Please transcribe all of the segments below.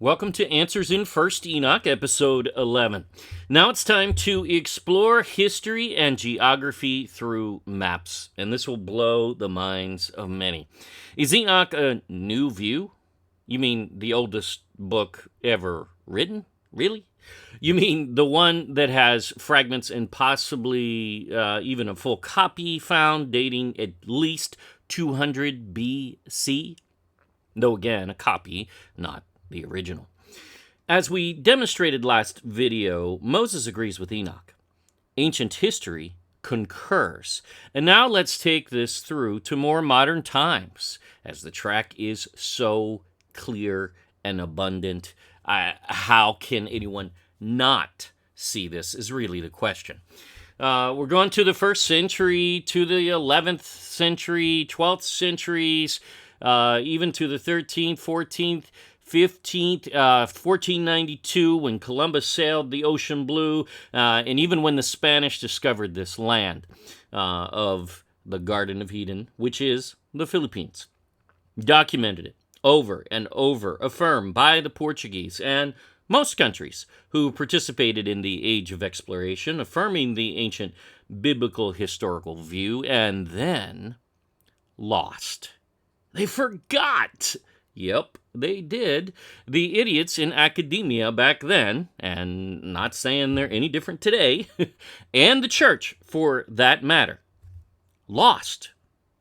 Welcome to Answers in 1st Enoch, episode 11. Now it's time to explore history and geography through maps, and this will blow the minds of many. Is Enoch a new view? You mean the oldest book ever written? Really? You mean the one that has fragments and possibly even a full copy found dating at least 200 BC? Though again, a copy, not the original. As we demonstrated last video, Moses agrees with Enoch. Ancient history concurs. And now let's take this through to more modern times, as the track is so clear and abundant. How can anyone not see this is really the question. We're going to the 1st century, to the 11th century, 12th centuries, even to the 13th, 14th, 15th, 1492, when Columbus sailed the ocean blue, and even when the Spanish discovered this land of the Garden of Eden, which is the Philippines. Documented it over and over, affirmed by the Portuguese and most countries who participated in the Age of Exploration, affirming the ancient biblical historical view, and then lost. They forgot. Yep, they did. The idiots in academia back then, and not saying they're any different today, and the church, for that matter, lost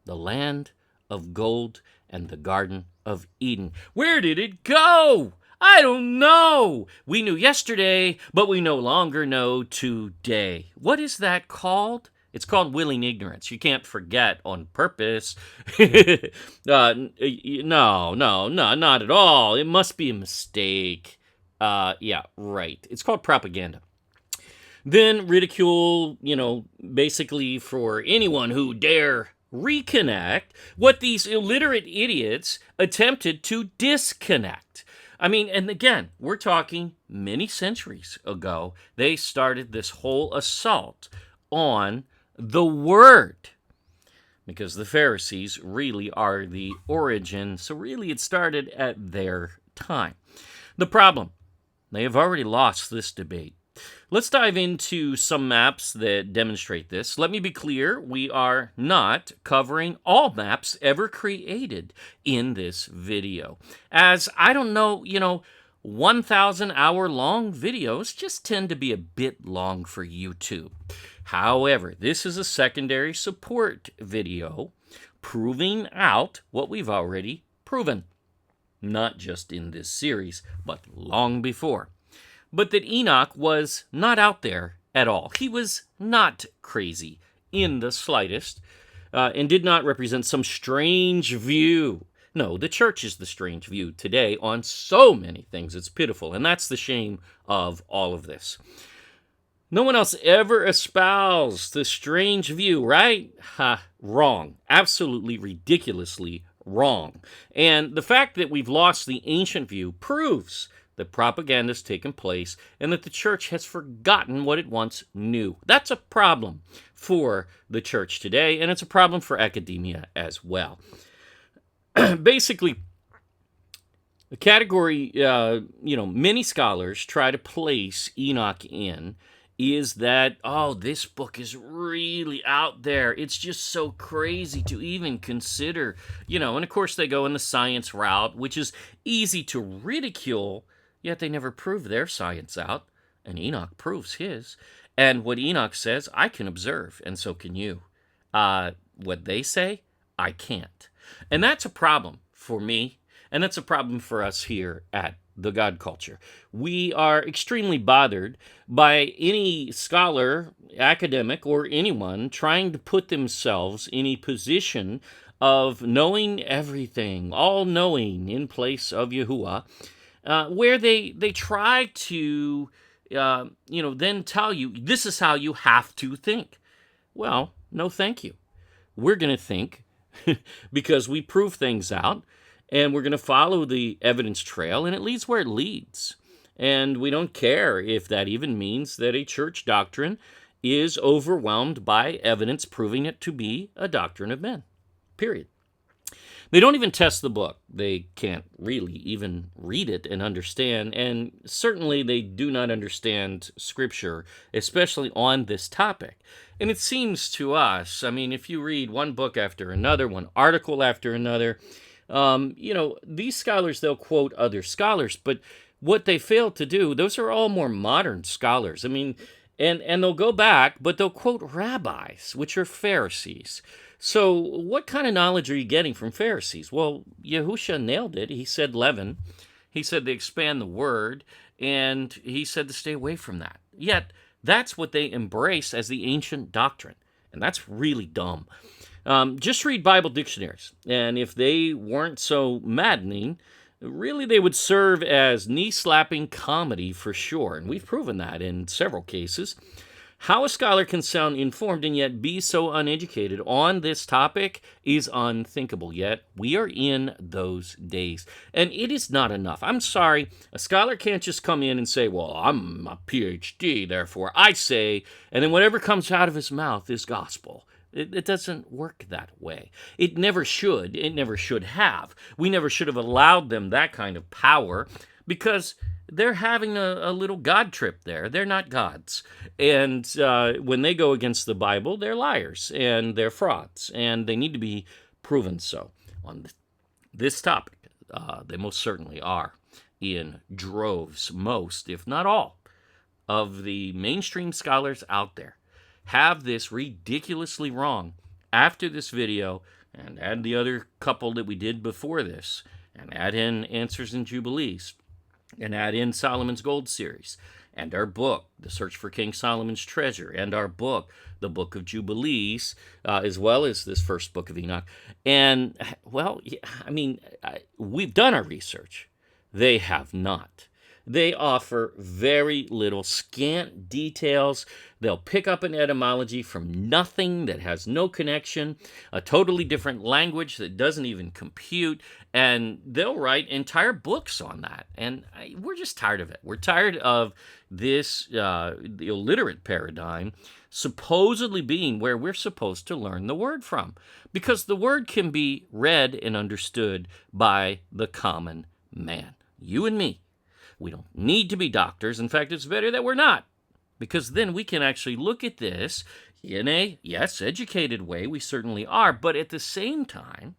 the land of gold and the Garden of Eden. Where did it go? I don't know. We knew yesterday, but we no longer know today. What is that called? It's called willing ignorance. You can't forget on purpose. No, not at all. It must be a mistake. Yeah, right. It's called propaganda. Then ridicule, basically for anyone who dare reconnect what these illiterate idiots attempted to disconnect. I mean, and again, we're talking many centuries ago. They started this whole assault on the Word, because the Pharisees really are the origin. So really it started at their time. The problem, they have already lost this debate. Let's dive into some maps that demonstrate this. Let me be clear, we are not covering all maps ever created in this video. As I don't know, 1,000-hour-long videos just tend to be a bit long for YouTube. However, this is a secondary support video proving out what we've already proven. Not just in this series, but long before. But that Enoch was not out there at all. He was not crazy in the slightest, and did not represent some strange view. No, the church is the strange view today on so many things. It's pitiful, and that's the shame of all of this. No one else ever espoused the strange view, right? Wrong. Absolutely ridiculously wrong. And the fact that we've lost the ancient view proves that propaganda has taken place and that the church has forgotten what it once knew. That's a problem for the church today, and it's a problem for academia as well. Basically, the category, many scholars try to place Enoch in is that, this book is really out there. It's just so crazy to even consider, and of course they go in the science route, which is easy to ridicule, yet they never prove their science out, and Enoch proves his. And what Enoch says, I can observe, and so can you. What they say, I can't. And that's a problem for me, and that's a problem for us here at The God Culture. We are extremely bothered by any scholar, academic, or anyone trying to put themselves in a position of knowing everything, all-knowing in place of Yahuwah, where they try to, then tell you, this is how you have to think. Well, no thank you. We're going to think because we prove things out, and we're going to follow the evidence trail, and it leads where it leads. And we don't care if that even means that a church doctrine is overwhelmed by evidence proving it to be a doctrine of men. Period. They don't even test the book. They can't really even read it and understand, and certainly they do not understand Scripture, especially on this topic. And it seems to us, I mean, if you read one book after another, one article after another, these scholars, they'll quote other scholars, but what they fail to do, those are all more modern scholars. I mean, and they'll go back, but they'll quote rabbis, which are Pharisees. So what kind of knowledge are you getting from Pharisees? Well, Yahusha nailed it. He said leaven. He said they expand the word, and he said to stay away from that. Yet, that's what they embrace as the ancient doctrine, and that's really dumb. Just read Bible dictionaries, and if they weren't so maddening, really they would serve as knee-slapping comedy for sure, and we've proven that in several cases. How a scholar can sound informed and yet be so uneducated on this topic is unthinkable, yet we are in those days. And it is not enough. I'm sorry, a scholar can't just come in and say, well, I'm a PhD, therefore I say, and then whatever comes out of his mouth is gospel. It doesn't work that way. It never should. It never should have. We never should have allowed them that kind of power, because they're having a little God trip there. They're not gods. And when they go against the Bible, they're liars and they're frauds. And they need to be proven so. On this topic, they most certainly are in droves. Most, if not all, of the mainstream scholars out there have this ridiculously wrong. After this video, and add the other couple that we did before this, and add in Answers in Jubilees, and add in Solomon's Gold series, and our book, The Search for King Solomon's Treasure, and our book, The Book of Jubilees, as well as this first book of Enoch. And, well, I mean, we've done our research. They have not. They offer very little, scant details. They'll pick up an etymology from nothing that has no connection, a totally different language that doesn't even compute, and they'll write entire books on that. And we're just tired of it. We're tired of this the illiterate paradigm supposedly being where we're supposed to learn the word from, because the word can be read and understood by the common man, you and me. We don't need to be doctors. In fact, it's better that we're not, because then we can actually look at this in a, yes, educated way. We certainly are. But at the same time,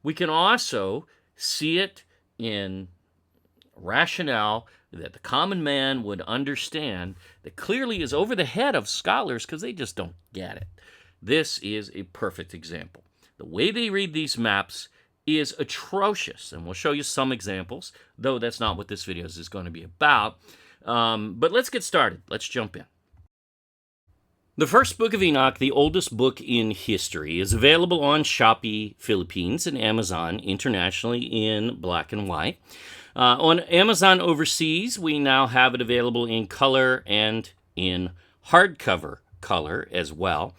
we can also see it in rationale that the common man would understand, that clearly is over the head of scholars because they just don't get it. This is a perfect example. The way they read these maps is atrocious, and we'll show you some examples, though that's not what this video is going to be about. But let's get started. Let's jump in. The first book of Enoch, the oldest book in history, is available on Shopee Philippines and Amazon internationally in black and white. On Amazon overseas, we now have it available in color and in hardcover color as well.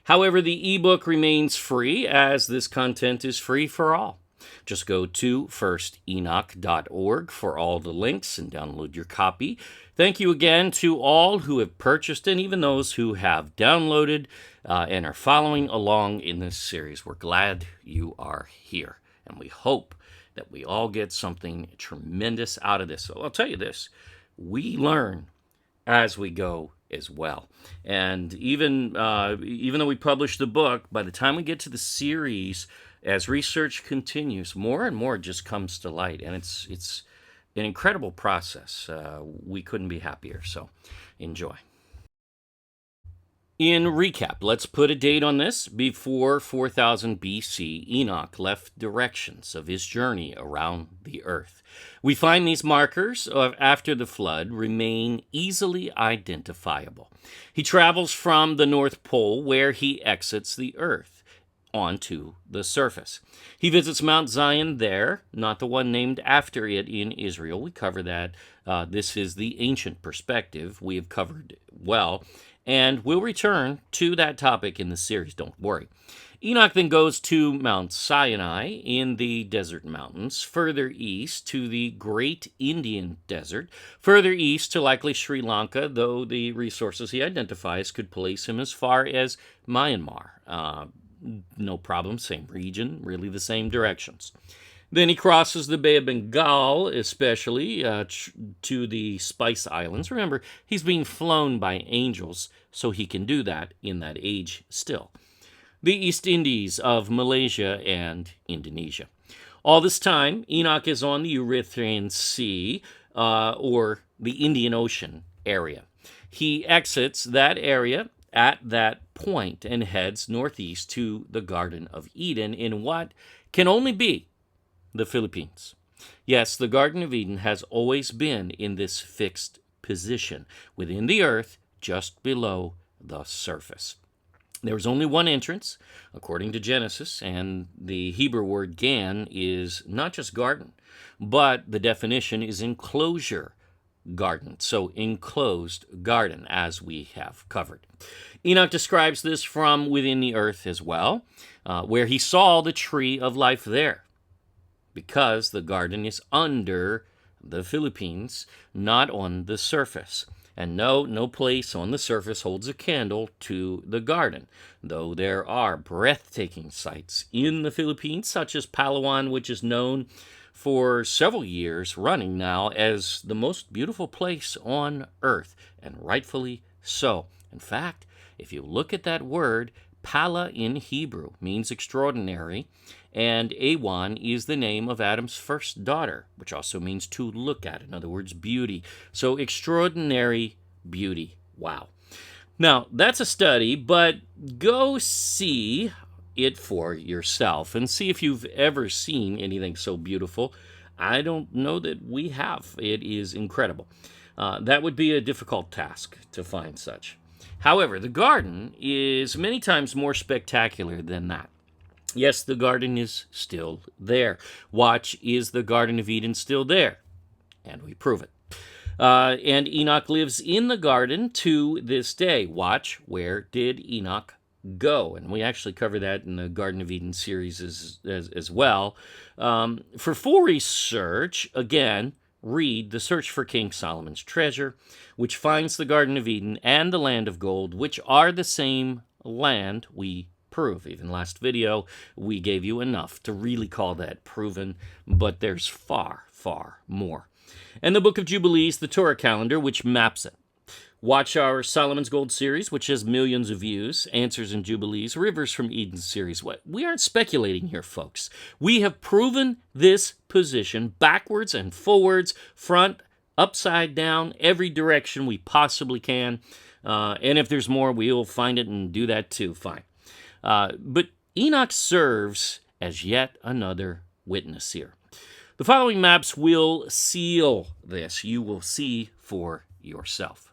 However, the ebook remains free, as this content is free for all. Just go to firstenoch.org for all the links and download your copy. Thank you again to all who have purchased, and even those who have downloaded and are following along in this series. We're glad you are here, and we hope that we all get something tremendous out of this. So I'll tell you this, we learn as we go as well. And even though we publish the book, by the time we get to the series, as research continues, more and more just comes to light, and it's an incredible process. We couldn't be happier, so enjoy. In recap, let's put a date on this. Before 4000 BC, Enoch left directions of his journey around the earth. We find these markers of after the flood remain easily identifiable. He travels from the North Pole, where he exits the earth, onto the surface. He visits Mount Zion there, not the one named after it in Israel. We cover that. This is the ancient perspective we have covered well. And we'll return to that topic in the series, don't worry. Enoch then goes to Mount Sinai in the desert mountains, further east to the Great Indian Desert, further east to likely Sri Lanka, though the resources he identifies could place him as far as Myanmar. no problem, same region, really the same directions. Then he crosses the Bay of Bengal, especially to the Spice Islands. Remember, he's being flown by angels, so he can do that in that age still. The East Indies of Malaysia and Indonesia. All this time, Enoch is on the Erythraean Sea, or the Indian Ocean area. He exits that area at that point and heads northeast to the Garden of Eden in what can only be the Philippines. Yes, the Garden of Eden has always been in this fixed position within the earth, just below the surface. There was only one entrance, according to Genesis, and the Hebrew word gan is not just garden, but the definition is enclosure garden. So enclosed garden, as we have covered. Enoch describes this from within the earth as well, where he saw the tree of life there, because the garden is under the Philippines, not on the surface. And no place on the surface holds a candle to the garden, though there are breathtaking sites in the Philippines, such as Palawan, which is known for several years running now as the most beautiful place on earth, and rightfully so. In fact, if you look at that word, Pala in Hebrew means extraordinary, and Awan is the name of Adam's first daughter, which also means to look at. In other words, beauty. So extraordinary beauty. Wow. Now, that's a study, but go see it for yourself and see if you've ever seen anything so beautiful. I don't know that we have. It is incredible. That would be a difficult task to find such. However, the garden is many times more spectacular than that. Yes, the garden is still there. Watch, is the Garden of Eden still there? And we prove it. And Enoch lives in the garden to this day. Watch, where did Enoch go? And we actually cover that in the Garden of Eden series as well. For full research, again, read The Search for King Solomon's Treasure, which finds the Garden of Eden and the Land of Gold, which are the same land. We prove. Even last video, we gave you enough to really call that proven, but there's far, far more. And the Book of Jubilees, the Torah calendar, which maps it. Watch our Solomon's Gold series, which has millions of views, Answers in Jubilees, Rivers from Eden series. We aren't speculating here, folks. We have proven this position backwards and forwards, front, upside down, every direction we possibly can. And if there's more, we'll find it and do that too. Fine. But Enoch serves as yet another witness here. The following maps will seal this. You will see for yourself.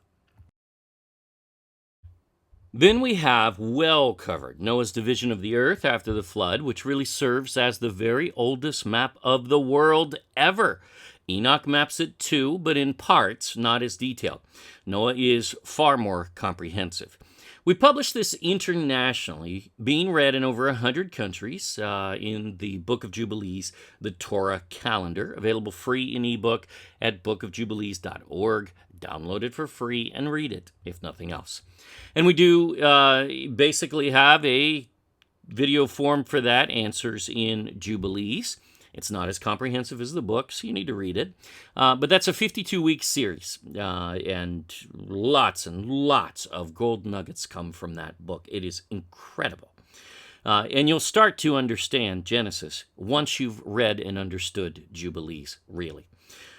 Then we have well covered Noah's division of the earth after the flood, which really serves as the very oldest map of the world ever. Enoch maps it too, but in parts, not as detailed. Noah is far more comprehensive. We publish this internationally, being read in over 100 countries in the Book of Jubilees, the Torah calendar, available free in eBook at bookofjubilees.org. Download it for free and read it, if nothing else. And we do basically have a video form for that, Answers in Jubilees. It's not as comprehensive as the book, so you need to read it. But that's a 52-week series, and lots of gold nuggets come from that book. It is incredible. And you'll start to understand Genesis once you've read and understood Jubilees, really.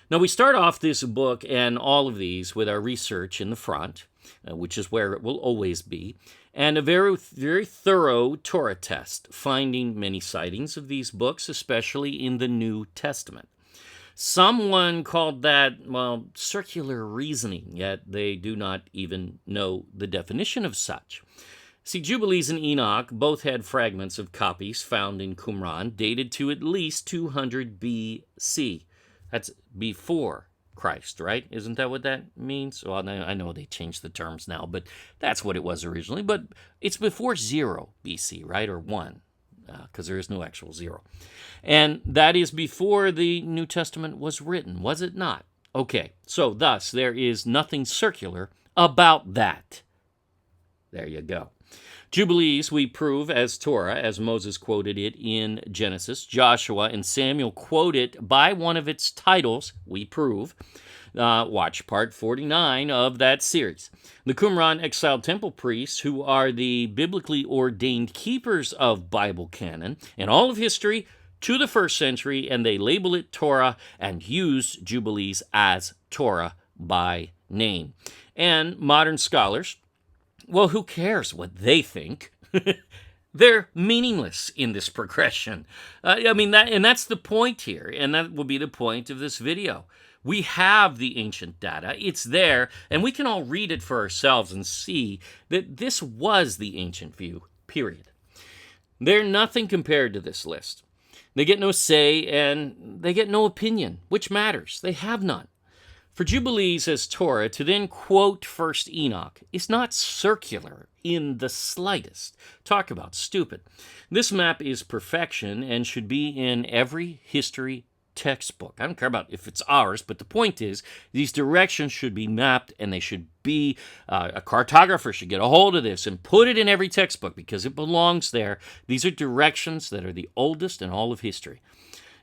Now, we start off this book and all of these with our research in the front, which is where it will always be, and a very, very thorough Torah test, finding many sightings of these books, especially in the New Testament. Someone called that, well, circular reasoning, yet they do not even know the definition of such. See, Jubilees and Enoch both had fragments of copies found in Qumran, dated to at least 200 BC. That's before Christ, right? Isn't that what that means? Well, I know they changed the terms now, but that's what it was originally. But it's before 0 BC, right? Or 1, because there is no actual 0. And that is before the New Testament was written, was it not? Okay, so thus there is nothing circular about that. There you go. Jubilees we prove as Torah, as Moses quoted it in Genesis. Joshua and Samuel quote it by one of its titles, we prove. Watch part 49 of that series. The Qumran exiled temple priests, who are the biblically ordained keepers of Bible canon and all of history to the first century, and they label it Torah and use Jubilees as Torah by name. And modern scholars, well, who cares what they think? They're meaningless in this progression. That's the point here, and that will be the point of this video. We have the ancient data. It's there, and we can all read it for ourselves and see that this was the ancient view, period. They're nothing compared to this list. They get no say, and they get no opinion, which matters. They have none. For Jubilees as Torah to then quote 1st Enoch is not circular in the slightest. Talk about stupid. This map is perfection and should be in every history textbook. I don't care about if it's ours, but the point is these directions should be mapped, and they should be, a cartographer should get a hold of this and put it in every textbook because it belongs there. These are directions that are the oldest in all of history,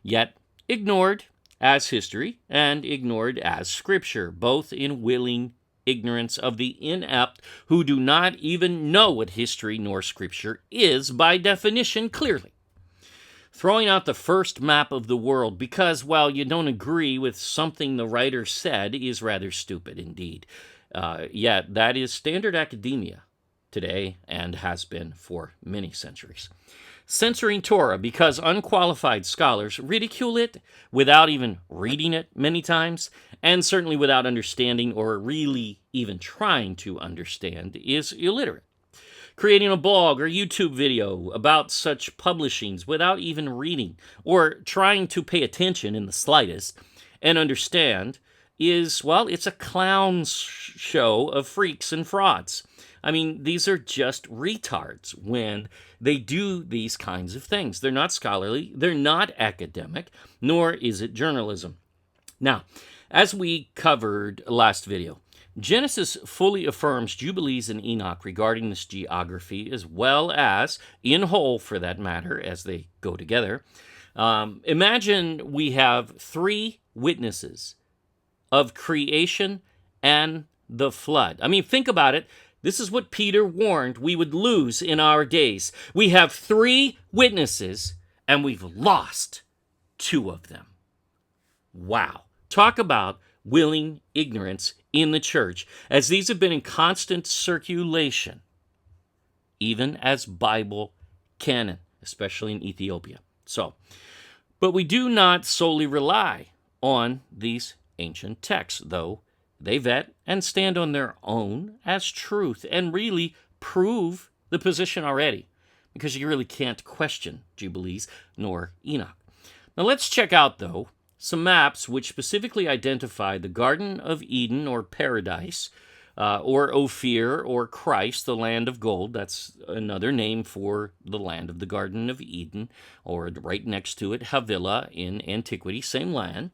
yet ignored as history and ignored as scripture, both in willing ignorance of the inept who do not even know what history nor scripture is by definition clearly. Throwing out the first map of the world because, well, you don't agree with something the writer said is rather stupid indeed. Yet that is standard academia today and has been for many centuries. Censoring Torah because unqualified scholars ridicule it without even reading it many times, and certainly without understanding or really even trying to understand, is illiterate. Creating a blog or YouTube video about such publishings without even reading or trying to pay attention in the slightest and understand is, well, it's a clown show of freaks and frauds. I mean, these are just retards when they do these kinds of things. They're not scholarly, they're not academic, nor is it journalism. Now, as we covered last video, Genesis fully affirms Jubilees and Enoch regarding this geography, as well as, in whole for that matter, as they go together. Imagine we have 3 witnesses of creation and the flood. I mean, think about it. This is what Peter warned we would lose in our days. We have 3 witnesses, and we've lost 2 of them. Wow. Talk about willing ignorance in the church, as these have been in constant circulation, even as Bible canon, especially in Ethiopia. But we do not solely rely on these ancient texts, though they vet and stand on their own as truth and really prove the position already, because you really can't question Jubilees nor Enoch. Now let's check out, though, some maps which specifically identify the Garden of Eden or Paradise, or Ophir or Christ, the land of gold. That's another name for the land of the Garden of Eden, or right next to it, Havilah in antiquity, same land,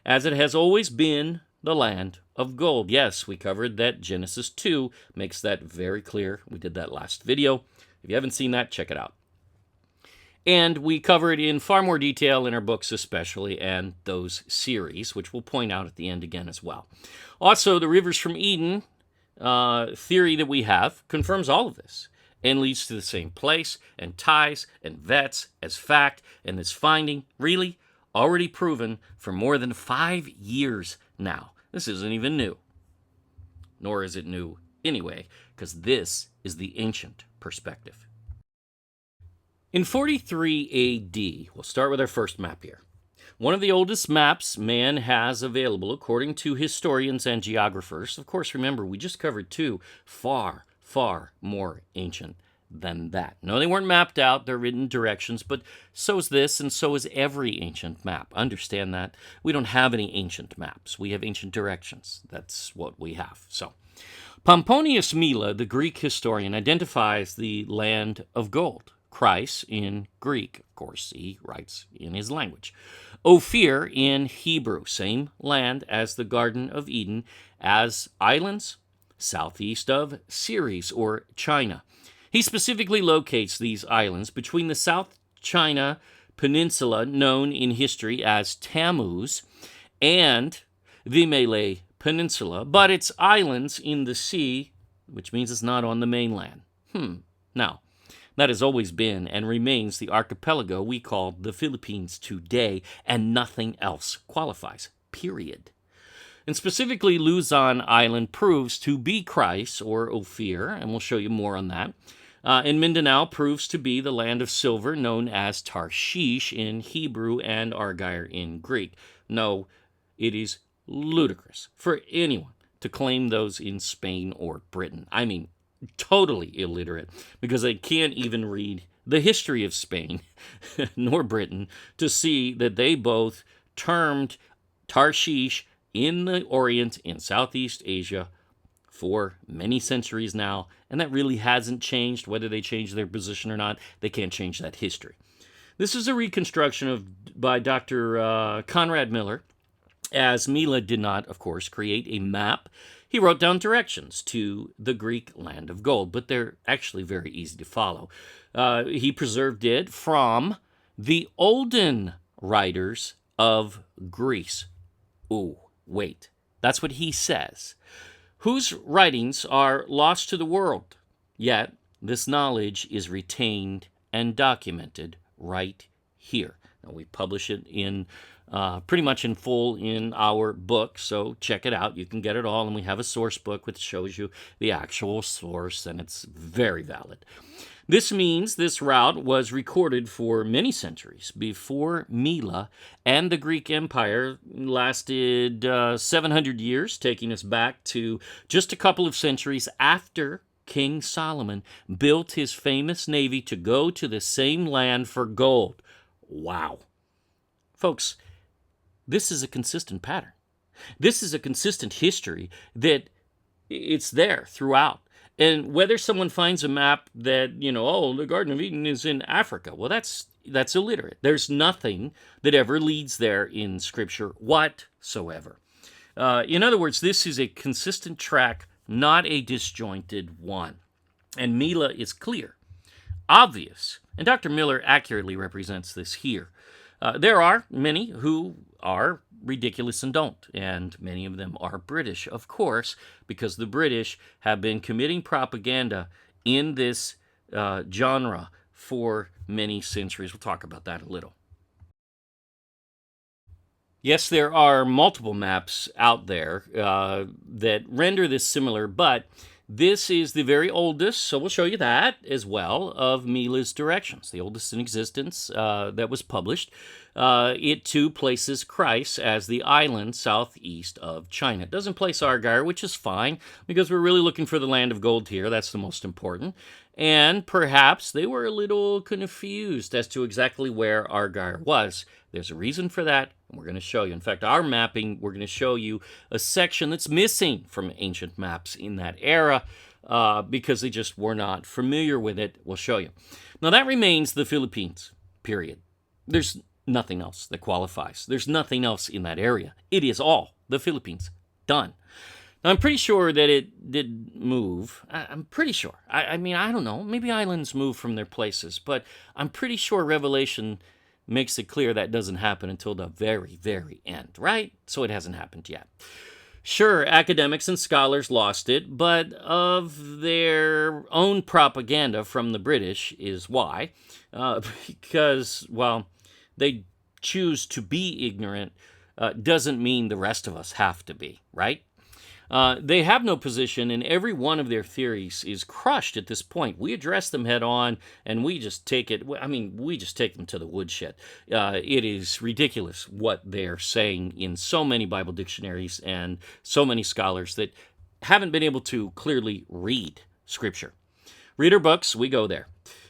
as it has always been the land of gold. Yes, we covered that. Genesis 2 makes that very clear. We did that last video. If you haven't seen that, check it out. And we cover it in far more detail in our books especially, and those series, which we'll point out at the end again as well. Also, the rivers from Eden theory that we have confirms all of this and leads to the same place and ties and vets as fact, and this finding really already proven for more than 5 years now. This isn't even new. Nor is it new anyway, because this is the ancient perspective. In 43 AD, we'll start with our first map here. One of the oldest maps man has available, according to historians and geographers. Of course, remember, we just covered 2 far, far more ancient than that. No, they weren't mapped out, they're written directions, but so is this, and so is every ancient map. Understand that. We don't have any ancient maps. We have ancient directions. That's what we have. So, Pomponius Mela, the Greek historian, identifies the land of gold. Christ in Greek, of course, he writes in his language. Ophir in Hebrew, same land as the Garden of Eden, as islands southeast of Ceres or China. He specifically locates these islands between the South China Peninsula, known in history as Tammuz, and the Malay Peninsula, but it's islands in the sea, which means it's not on the mainland. Now, that has always been and remains the archipelago we call the Philippines today, and nothing else qualifies, period. And specifically, Luzon Island proves to be Christ, or Ophir, and we'll show you more on that. And Mindanao proves to be the land of silver, known as Tarshish in Hebrew and Argyre in Greek. No, it is ludicrous for anyone to claim those in Spain or Britain. I mean, totally illiterate, because they can't even read the history of Spain nor Britain to see that they both termed Tarshish in the Orient in Southeast Asia for many centuries now, and that really hasn't changed. Whether they changed their position or not, they can't change that history. This is a reconstruction by Dr. Conrad Miller, as Mela did not, of course, create a map. He wrote down directions to the Greek land of gold, but they're actually very easy to follow. He preserved it from the olden writers of Greece. Ooh, wait, that's what he says. Whose writings are lost to the world, yet this knowledge is retained and documented right here. Now, we publish it in pretty much in full in our book, so check it out. You can get it all, and we have a source book which shows you the actual source, and it's very valid. This means this route was recorded for many centuries before Mela, and the Greek Empire lasted 700 years, taking us back to just a couple of centuries after King Solomon built his famous navy to go to the same land for gold. Wow. Folks, this is a consistent pattern. This is a consistent history that it's there throughout. And whether someone finds a map that, the Garden of Eden is in Africa, well, that's illiterate. There's nothing that ever leads there in Scripture whatsoever. In other words, this is a consistent track, not a disjointed one. And Mela is clear, obvious, and Dr. Miller accurately represents this here. There are many who are ridiculous and don't, and many of them are British, of course, because the British have been committing propaganda in this genre for many centuries. We'll talk about that a little. Yes, there are multiple maps out there that render this similar, but this is the very oldest, so we'll show you that as well, of Mela's directions, the oldest in existence that was published. It too places Christ as the island southeast of China. It doesn't place Argyre, which is fine, because we're really looking for the land of gold here. That's the most important. And perhaps they were a little confused as to exactly where Argyre was. There's a reason for that, and we're going to show you. In fact, our mapping, we're going to show you a section that's missing from ancient maps in that era because they just were not familiar with it. We'll show you. Now, that remains the Philippines, period. There's nothing else that qualifies. There's nothing else in that area. It is all the Philippines. Done. Now, I'm pretty sure that it did move. I'm pretty sure. I mean, I don't know. Maybe islands move from their places, but I'm pretty sure Revelation makes it clear that doesn't happen until the very, very end, right? So it hasn't happened yet. Sure, academics and scholars lost it, but of their own propaganda from the British is why. Because, well, they choose to be ignorant doesn't mean the rest of us have to be, right? They have no position, and every one of their theories is crushed at this point. We address them head on, and we just take them to the woodshed. It is ridiculous what they're saying in so many Bible dictionaries and so many scholars that haven't been able to clearly read Scripture. Read our books, we go there.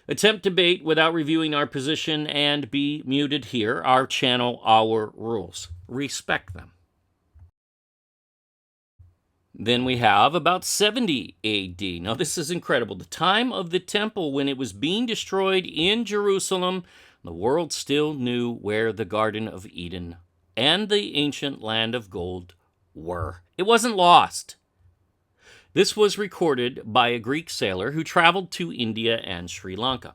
Attempt debate without reviewing our position and be muted here. Our channel, our rules. Respect them. Then we have about 70 AD. Now, this is incredible. The time of the temple when it was being destroyed in Jerusalem, the world still knew where the Garden of Eden and the ancient land of gold were. It wasn't lost. This was recorded by a Greek sailor who traveled to India and Sri Lanka.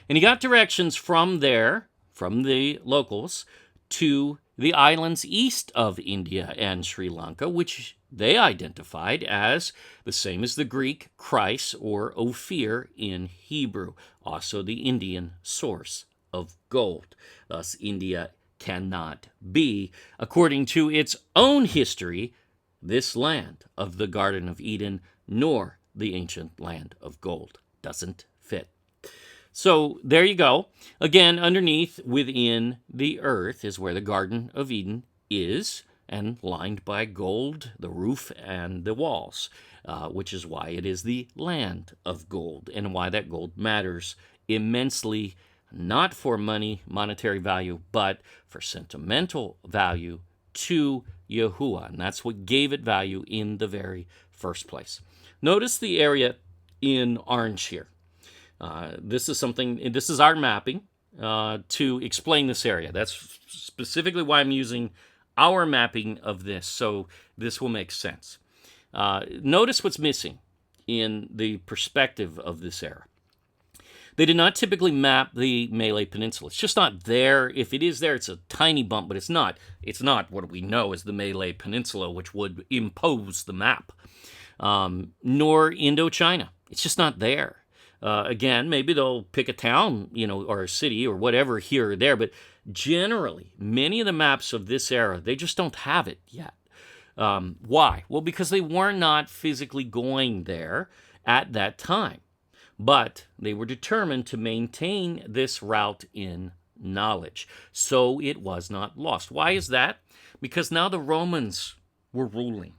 And he got directions from there, from the locals, to the islands east of India and Sri Lanka, which they identified as the same as the Greek Chryse or Ophir in Hebrew, also the Indian source of gold. Thus, India cannot be, according to its own history, this land of the Garden of Eden, nor the ancient land of gold. Doesn't fit. So there you go. Again, underneath, within the earth, is where the Garden of Eden is, and lined by gold, the roof and the walls, which is why it is the land of gold, and why that gold matters immensely, not for monetary value, but for sentimental value to Yahuwah. And that's what gave it value in the very first place. Notice the area in orange here. This is our mapping to explain this area. That's specifically why I'm using our mapping of this, so this will make sense. Notice what's missing in the perspective of this era. They did not typically map the Malay Peninsula. It's just not there. If it is there, it's a tiny bump, but it's not. It's not what we know as the Malay Peninsula, which would impose the map. Nor Indochina. It's just not there. Again, maybe they'll pick a town, or a city or whatever here or there, but generally, many of the maps of this era, they just don't have it yet. Why? Well, because they were not physically going there at that time, but they were determined to maintain this route in knowledge, so it was not lost. Why is that? Because now the Romans were ruling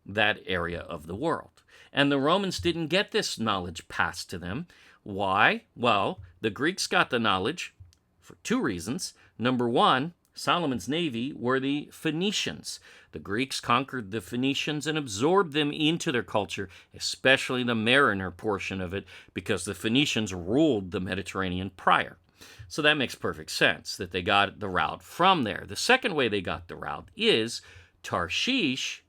that area of the world. And the Romans didn't get this knowledge passed to them. Why? Well, the Greeks got the knowledge for two reasons. Number one, Solomon's navy were the Phoenicians. The Greeks conquered the Phoenicians and absorbed them into their culture, especially the mariner portion of it, because the Phoenicians ruled the Mediterranean prior. So that makes perfect sense that they got the route from there. The second way they got the route is Tarshish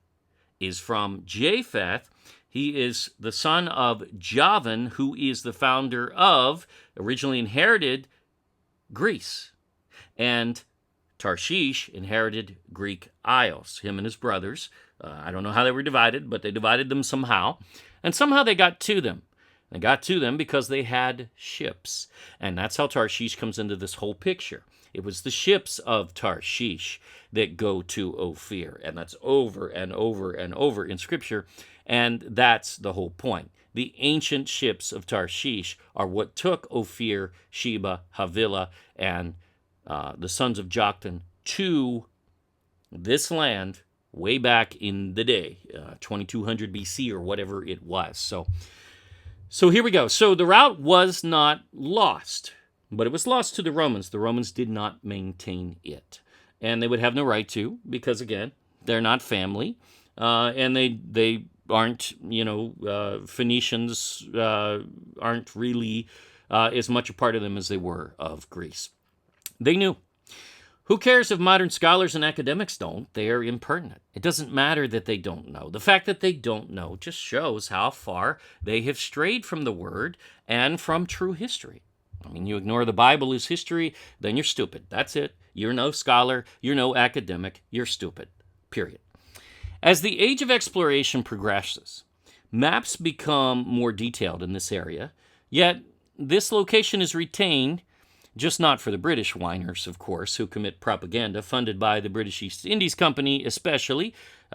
is from Japheth. He is the son of Javan, who is the founder of, originally inherited, Greece. And Tarshish inherited Greek Isles, him and his brothers. I don't know how they were divided, but they divided them somehow. And somehow they got to them. They got to them because they had ships. And that's how Tarshish comes into this whole picture. It was the ships of Tarshish that go to Ophir. And that's over and over and over in Scripture. And that's the whole point. The ancient ships of Tarshish are what took Ophir, Sheba, Havilah, and the sons of Joktan to this land way back in the day, 2200 BC or whatever it was. So here we go. So the route was not lost, but it was lost to the Romans. The Romans did not maintain it. And they would have no right to, because, again, they're not family, and they aren't, Phoenicians aren't really as much a part of them as they were of Greece. They knew. Who cares if modern scholars and academics don't? They are impertinent. It doesn't matter that they don't know. The fact that they don't know just shows how far they have strayed from the Word and from true history. I mean, you ignore the Bible as history, then you're stupid. That's it. You're no scholar. You're no academic. You're stupid. Period. As the age of exploration progresses, maps become more detailed in this area, yet this location is retained, just not for the British whiners, of course, who commit propaganda funded by the British East Indies Company especially.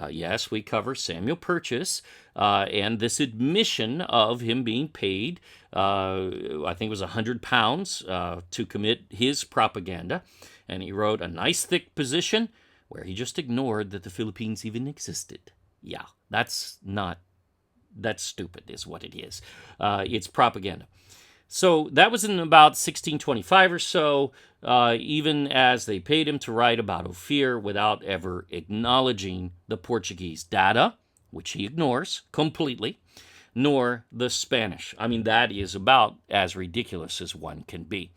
Yes, we cover Samuel Purchas and this admission of him being paid, I think it was £100 to commit his propaganda. And he wrote a nice thick position where he just ignored that the Philippines even existed. Yeah, that's stupid is what it is. It's propaganda. So that was in about 1625 or so, even as they paid him to write about Ophir without ever acknowledging the Portuguese data, which he ignores completely, nor the Spanish. I mean, that is about as ridiculous as one can be.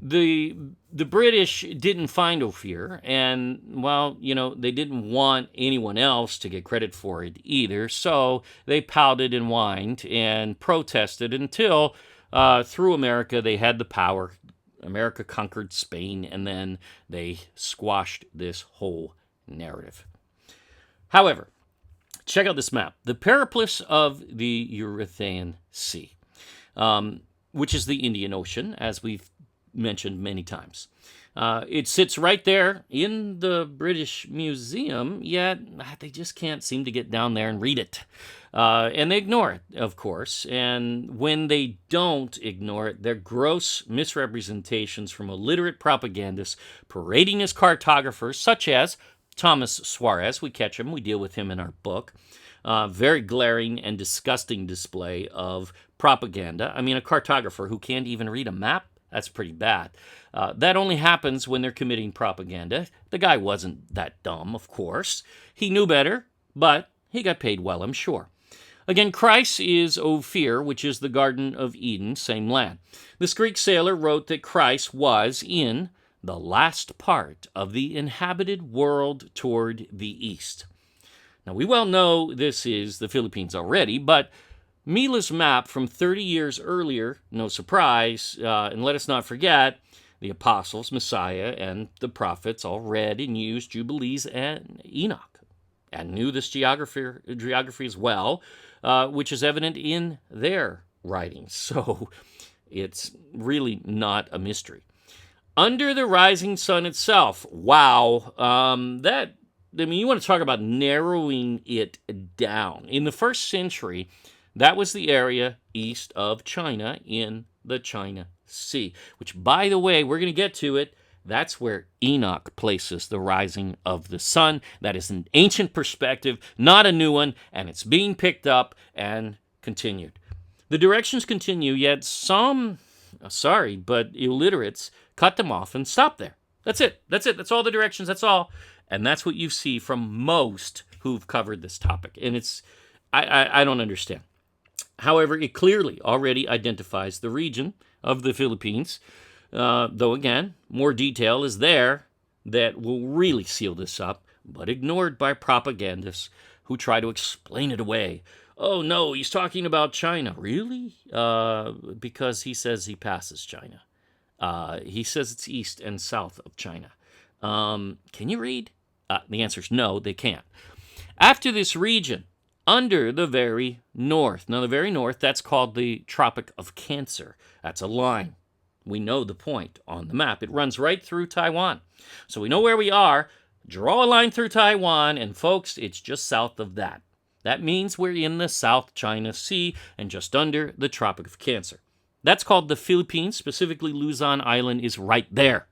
The British didn't find Ophir, and, well, they didn't want anyone else to get credit for it either, so they pouted and whined and protested until, through America, they had the power. America conquered Spain, and then they squashed this whole narrative. However, check out this map. The Periplus of the Erythraean Sea, which is the Indian Ocean, as we've mentioned many times. It sits right there in the British Museum, yet they just can't seem to get down there and read it. And they ignore it, of course. And when they don't ignore it, they're gross misrepresentations from illiterate propagandists parading as cartographers, such as Thomas Suarez. We catch him. We deal with him in our book. Very glaring and disgusting display of propaganda. I mean, a cartographer who can't even read a map? That's pretty bad. That only happens when they're committing propaganda. The guy wasn't that dumb, of course. He knew better, but he got paid well, I'm sure. Again, Christ is Ophir, which is the Garden of Eden, same land. This Greek sailor wrote that Christ was in the last part of the inhabited world toward the east. Now, we well know this is the Philippines already, but Mela's map from 30 years earlier, no surprise, and let us not forget, the apostles, Messiah, and the prophets all read and used Jubilees and Enoch, and knew this geography as well, which is evident in their writings. So it's really not a mystery. Under the rising sun itself, wow, you want to talk about narrowing it down. In the first century, that was the area east of China in the China Sea, which, by the way, we're going to get to it. That's where Enoch places the rising of the sun. That is an ancient perspective, not a new one, and it's being picked up and continued. The directions continue, yet some, but illiterates cut them off and stop there. That's it. That's all the directions. That's all. And that's what you see from most who've covered this topic. And I don't understand. However, it clearly already identifies the region of the Philippines, though, again, more detail is there that will really seal this up, but ignored by propagandists who try to explain it away. Oh, no, he's talking about China. Really? Because he says he passes China. He says it's east and south of China. Can you read? The answer is no, they can't. After this region, under the very north. Now, the very north, that's called the Tropic of Cancer. That's a line. We know the point on the map. It runs right through Taiwan. So we know where we are. Draw a line through Taiwan, and folks, it's just south of that. That means we're in the South China Sea and just under the Tropic of Cancer. That's called the Philippines. Specifically, Luzon Island is right there.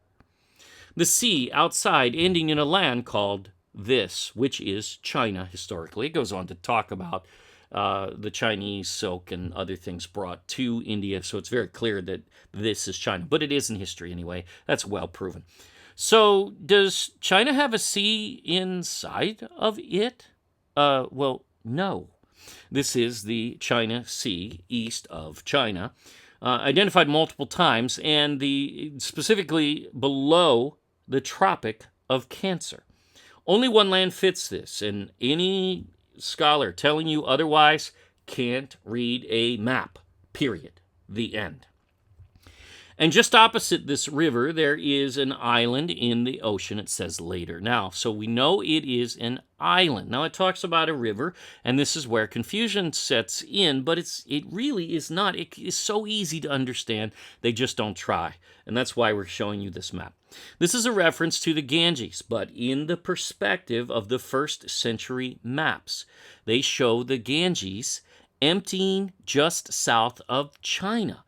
The sea outside ending in a land called this, which is China historically. It goes on to talk about the Chinese silk and other things brought to India, so it's very clear that this is China. But it is in history anyway. That's well proven. So does China have a sea inside of it? Well, no. This is the China Sea east of China, identified multiple times, and specifically below the Tropic of Cancer. Only one land fits this, and any scholar telling you otherwise can't read a map, period. The end. And just opposite this river, there is an island in the ocean, it says later. Now, so we know it is an island. Now, it talks about a river, and this is where confusion sets in, but it really is not. It is so easy to understand, they just don't try. And that's why we're showing you this map. This is a reference to the Ganges, but in the perspective of the first century maps. They show the Ganges emptying just south of China,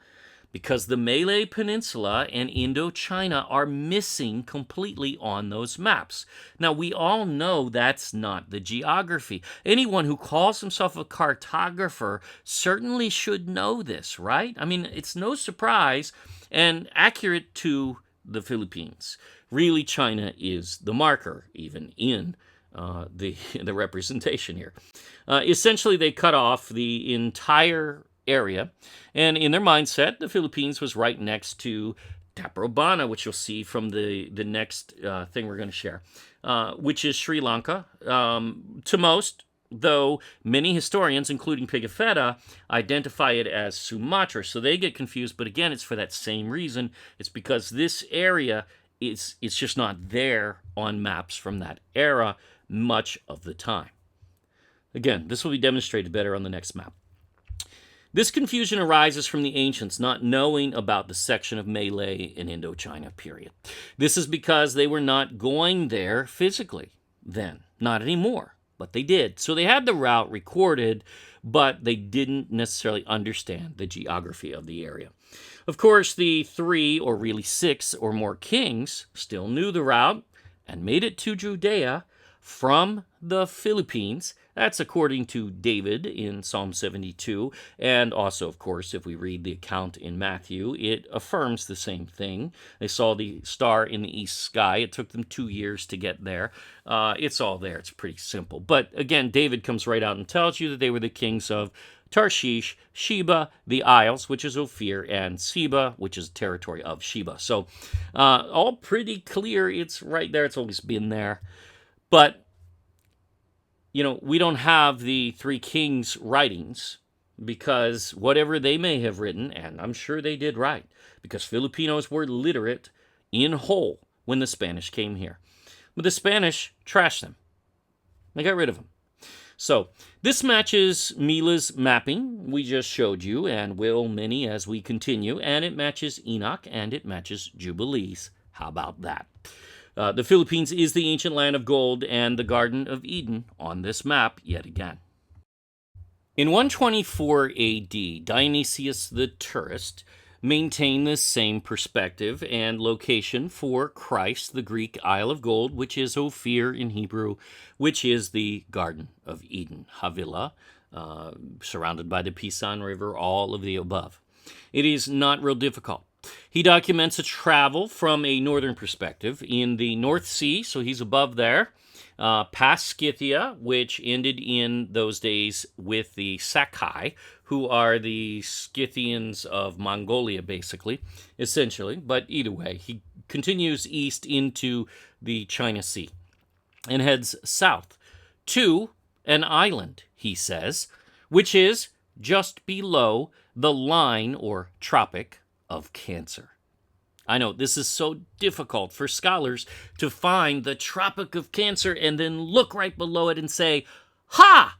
because the Malay Peninsula and Indochina are missing completely on those maps. Now, we all know that's not the geography. Anyone who calls himself a cartographer certainly should know this, right? I mean, it's no surprise and accurate to the Philippines. Really, China is the marker, even in the representation here. Essentially, they cut off the entire area, and in their mindset, the Philippines was right next to Taprobana, which you'll see from the next thing we're going to share, which is Sri Lanka. To most, though many historians, including Pigafetta, identify it as Sumatra. So they get confused, but again, it's for that same reason. It's because this area, it's just not there on maps from that era much of the time. Again, this will be demonstrated better on the next map. This confusion arises from the ancients not knowing about the section of Malay and Indochina, period. This is because they were not going there physically then. Not anymore, but they did. So they had the route recorded, but they didn't necessarily understand the geography of the area. Of course, the 3, or really 6 or more kings still knew the route and made it to Judea from the Philippines. That's according to David in Psalm 72. And also, of course, if we read the account in Matthew, it affirms the same thing. They saw the star in the east sky. It took them 2 years to get there. It's all there. It's pretty simple. But again, David comes right out and tells you that they were the kings of Tarshish, Sheba, the Isles, which is Ophir, and Seba, which is territory of Sheba. So all pretty clear. It's right there. It's always been there. But, we don't have the 3 kings' writings because whatever they may have written, and I'm sure they did write, because Filipinos were literate in whole when the Spanish came here. But the Spanish trashed them. They got rid of them. So this matches Mela's mapping we just showed you, and will many as we continue, and it matches Enoch, and it matches Jubilees. How about that? The Philippines is the ancient land of gold and the Garden of Eden on this map yet again. In 124 AD, Dionysius the tourist maintained this same perspective and location for Christ, the Greek Isle of Gold, which is Ophir in Hebrew, which is the Garden of Eden, Havilah, surrounded by the Pisan River, all of the above. It is not real difficult. He documents a travel from a northern perspective in the North Sea, so he's above there, past Scythia, which ended in those days with the Sakai, who are the Scythians of Mongolia, basically, essentially. But either way, he continues east into the China Sea and heads south to an island, he says, which is just below the line or tropic of Cancer. I know this is so difficult for scholars to find the Tropic of Cancer and then look right below it and say, "Ha!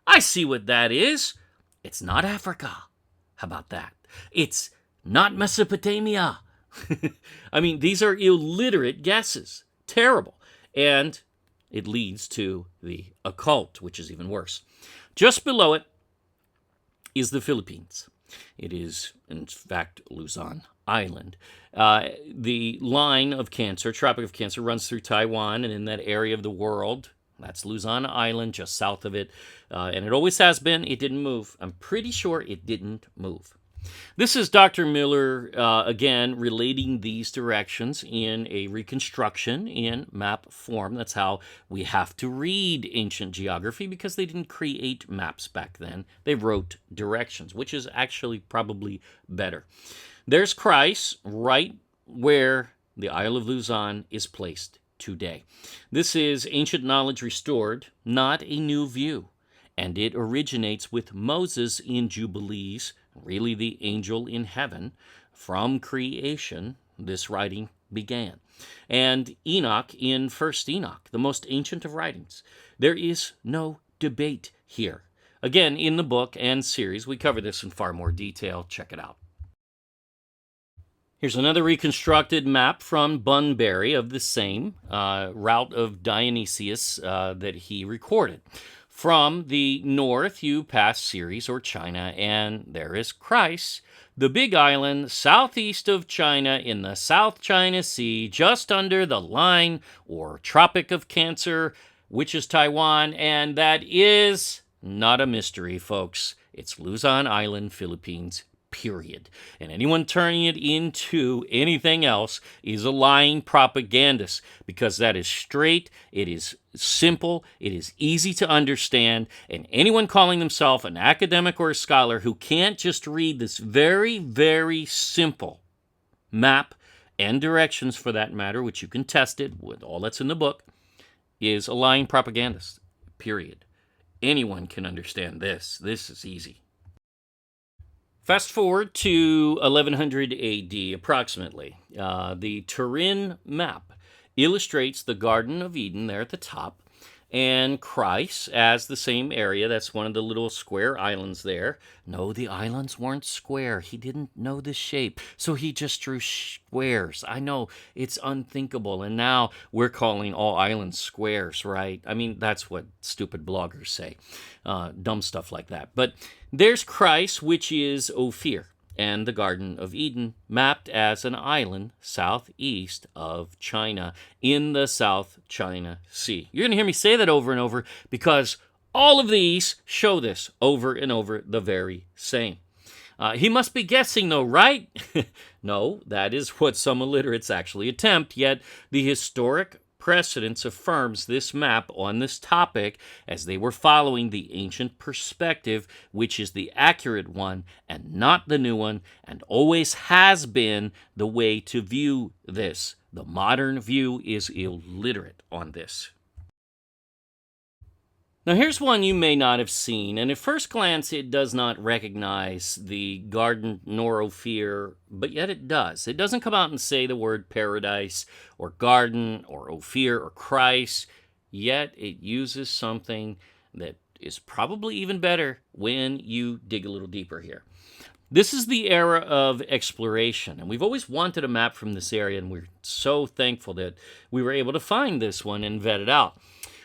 I see what that is. It's not Africa. How about that? It's not Mesopotamia." I mean, these are illiterate guesses. Terrible. And it leads to the occult, which is even worse. Just below it is the Philippines. It is, in fact, Luzon Island. The line of Cancer, Tropic of Cancer, runs through Taiwan, and in that area of the world, that's Luzon Island, just south of it. And it always has been. It didn't move. I'm pretty sure it didn't move. This is Dr. Miller, again, relating these directions in a reconstruction in map form. That's how we have to read ancient geography, because they didn't create maps back then. They wrote directions, which is actually probably better. There's Christ right where the Isle of Luzon is placed today. This is ancient knowledge restored, not a new view. And it originates with Moses in Jubilees, really the angel in heaven. From creation, this writing began. And Enoch in 1st Enoch, the most ancient of writings. There is no debate here. Again, in the book and series, we cover this in far more detail. Check it out. Here's another reconstructed map from Bunbury of the same route of Dionysius that he recorded. From the north, you pass Ceres or China, and there is Christ, the big island southeast of China in the South China Sea, just under the line or Tropic of Cancer, which is Taiwan, and that is not a mystery, folks. It's Luzon Island, Philippines, period. And anyone turning it into anything else is a lying propagandist, because that is straight, it is simple, it is easy to understand, and anyone calling themselves an academic or a scholar who can't just read this very, very simple map and directions for that matter, which you can test it with all that's in the book, is a lying propagandist, period. Anyone can understand this. This is easy. Fast forward to 1100 AD, approximately. The Turin map illustrates the Garden of Eden there at the top, and Christ as the same area. That's one of the little square islands there. No, the islands weren't square. He didn't know the shape, so he just drew squares. I know, it's unthinkable, and now we're calling all islands squares, right? I mean, that's what stupid bloggers say. Dumb stuff like that. But there's Christ, which is Ophir, and the Garden of Eden, mapped as an island southeast of China in the South China Sea. You're going to hear me say that over and over because all of these show this over and over the very same. He must be guessing, though, right? No, that is what some illiterates actually attempt, yet the historic precedence affirms this map on this topic as they were following the ancient perspective, which is the accurate one and not the new one, and always has been the way to view this. The modern view is illiterate on this. Now here's one you may not have seen, and at first glance it does not recognize the garden nor Ophir, but yet it does. It doesn't come out and say the word paradise or garden or Ophir or Christ, yet it uses something that is probably even better when you dig a little deeper here. This is the era of exploration, and we've always wanted a map from this area, and we're so thankful that we were able to find this one and vet it out.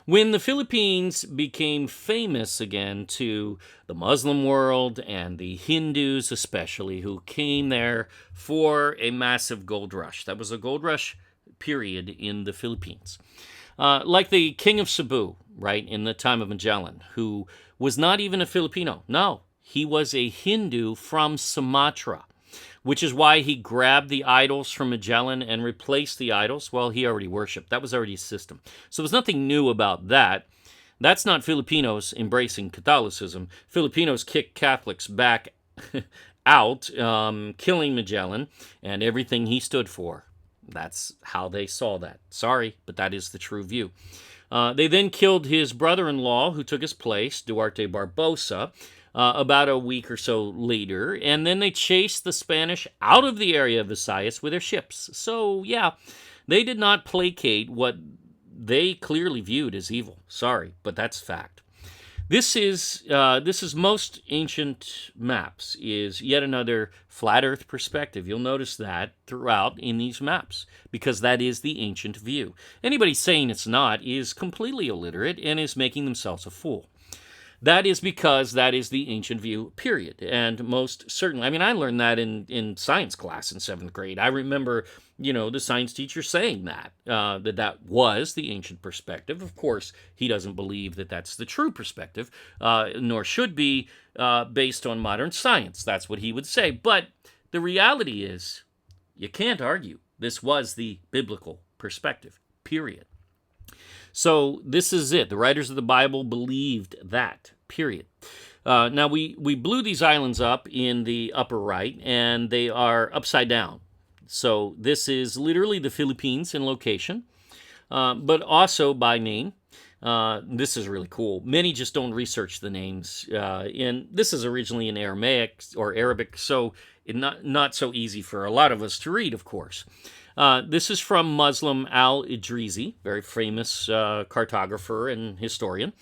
When the Philippines became famous again to the Muslim world and the Hindus especially, who came there for a massive gold rush. That was a gold rush period in the Philippines. Like the King of Cebu, right, in the time of Magellan, who was not even a Filipino. No, he was a Hindu from Sumatra, which is why he grabbed the idols from Magellan and replaced the idols. Well, he already worshipped. That was already his system. So there's nothing new about that. That's not Filipinos embracing Catholicism. Filipinos kicked Catholics back out, killing Magellan and everything he stood for. That's how they saw that. Sorry, but that is the true view. They then killed his brother-in-law, who took his place, Duarte Barbosa, about a week or so later, and then they chased the Spanish out of the area of Visayas with their ships. So, yeah, they did not placate what they clearly viewed as evil. Sorry, but that's fact. This is most ancient maps, is yet another flat earth perspective. You'll notice that throughout in these maps, because that is the ancient view. Anybody saying it's not is completely illiterate and is making themselves a fool. That is because that is the ancient view, period. And most certainly, I mean, I learned that in science class in 7th grade. I remember, the science teacher saying that was the ancient perspective. Of course, he doesn't believe that that's the true perspective, nor should be based on modern science. That's what he would say. But the reality is, you can't argue. This was the biblical perspective, period. So this is it. The writers of the Bible believed that, period. Now, we blew these islands up in the upper right, and they are upside down. So this is literally the Philippines in location, but also by name. This is really cool. Many just don't research the names. And this is originally in Aramaic or Arabic, so not so easy for a lot of us to read, of course. This is from Muslim Al-Idrisi, very famous cartographer and historian,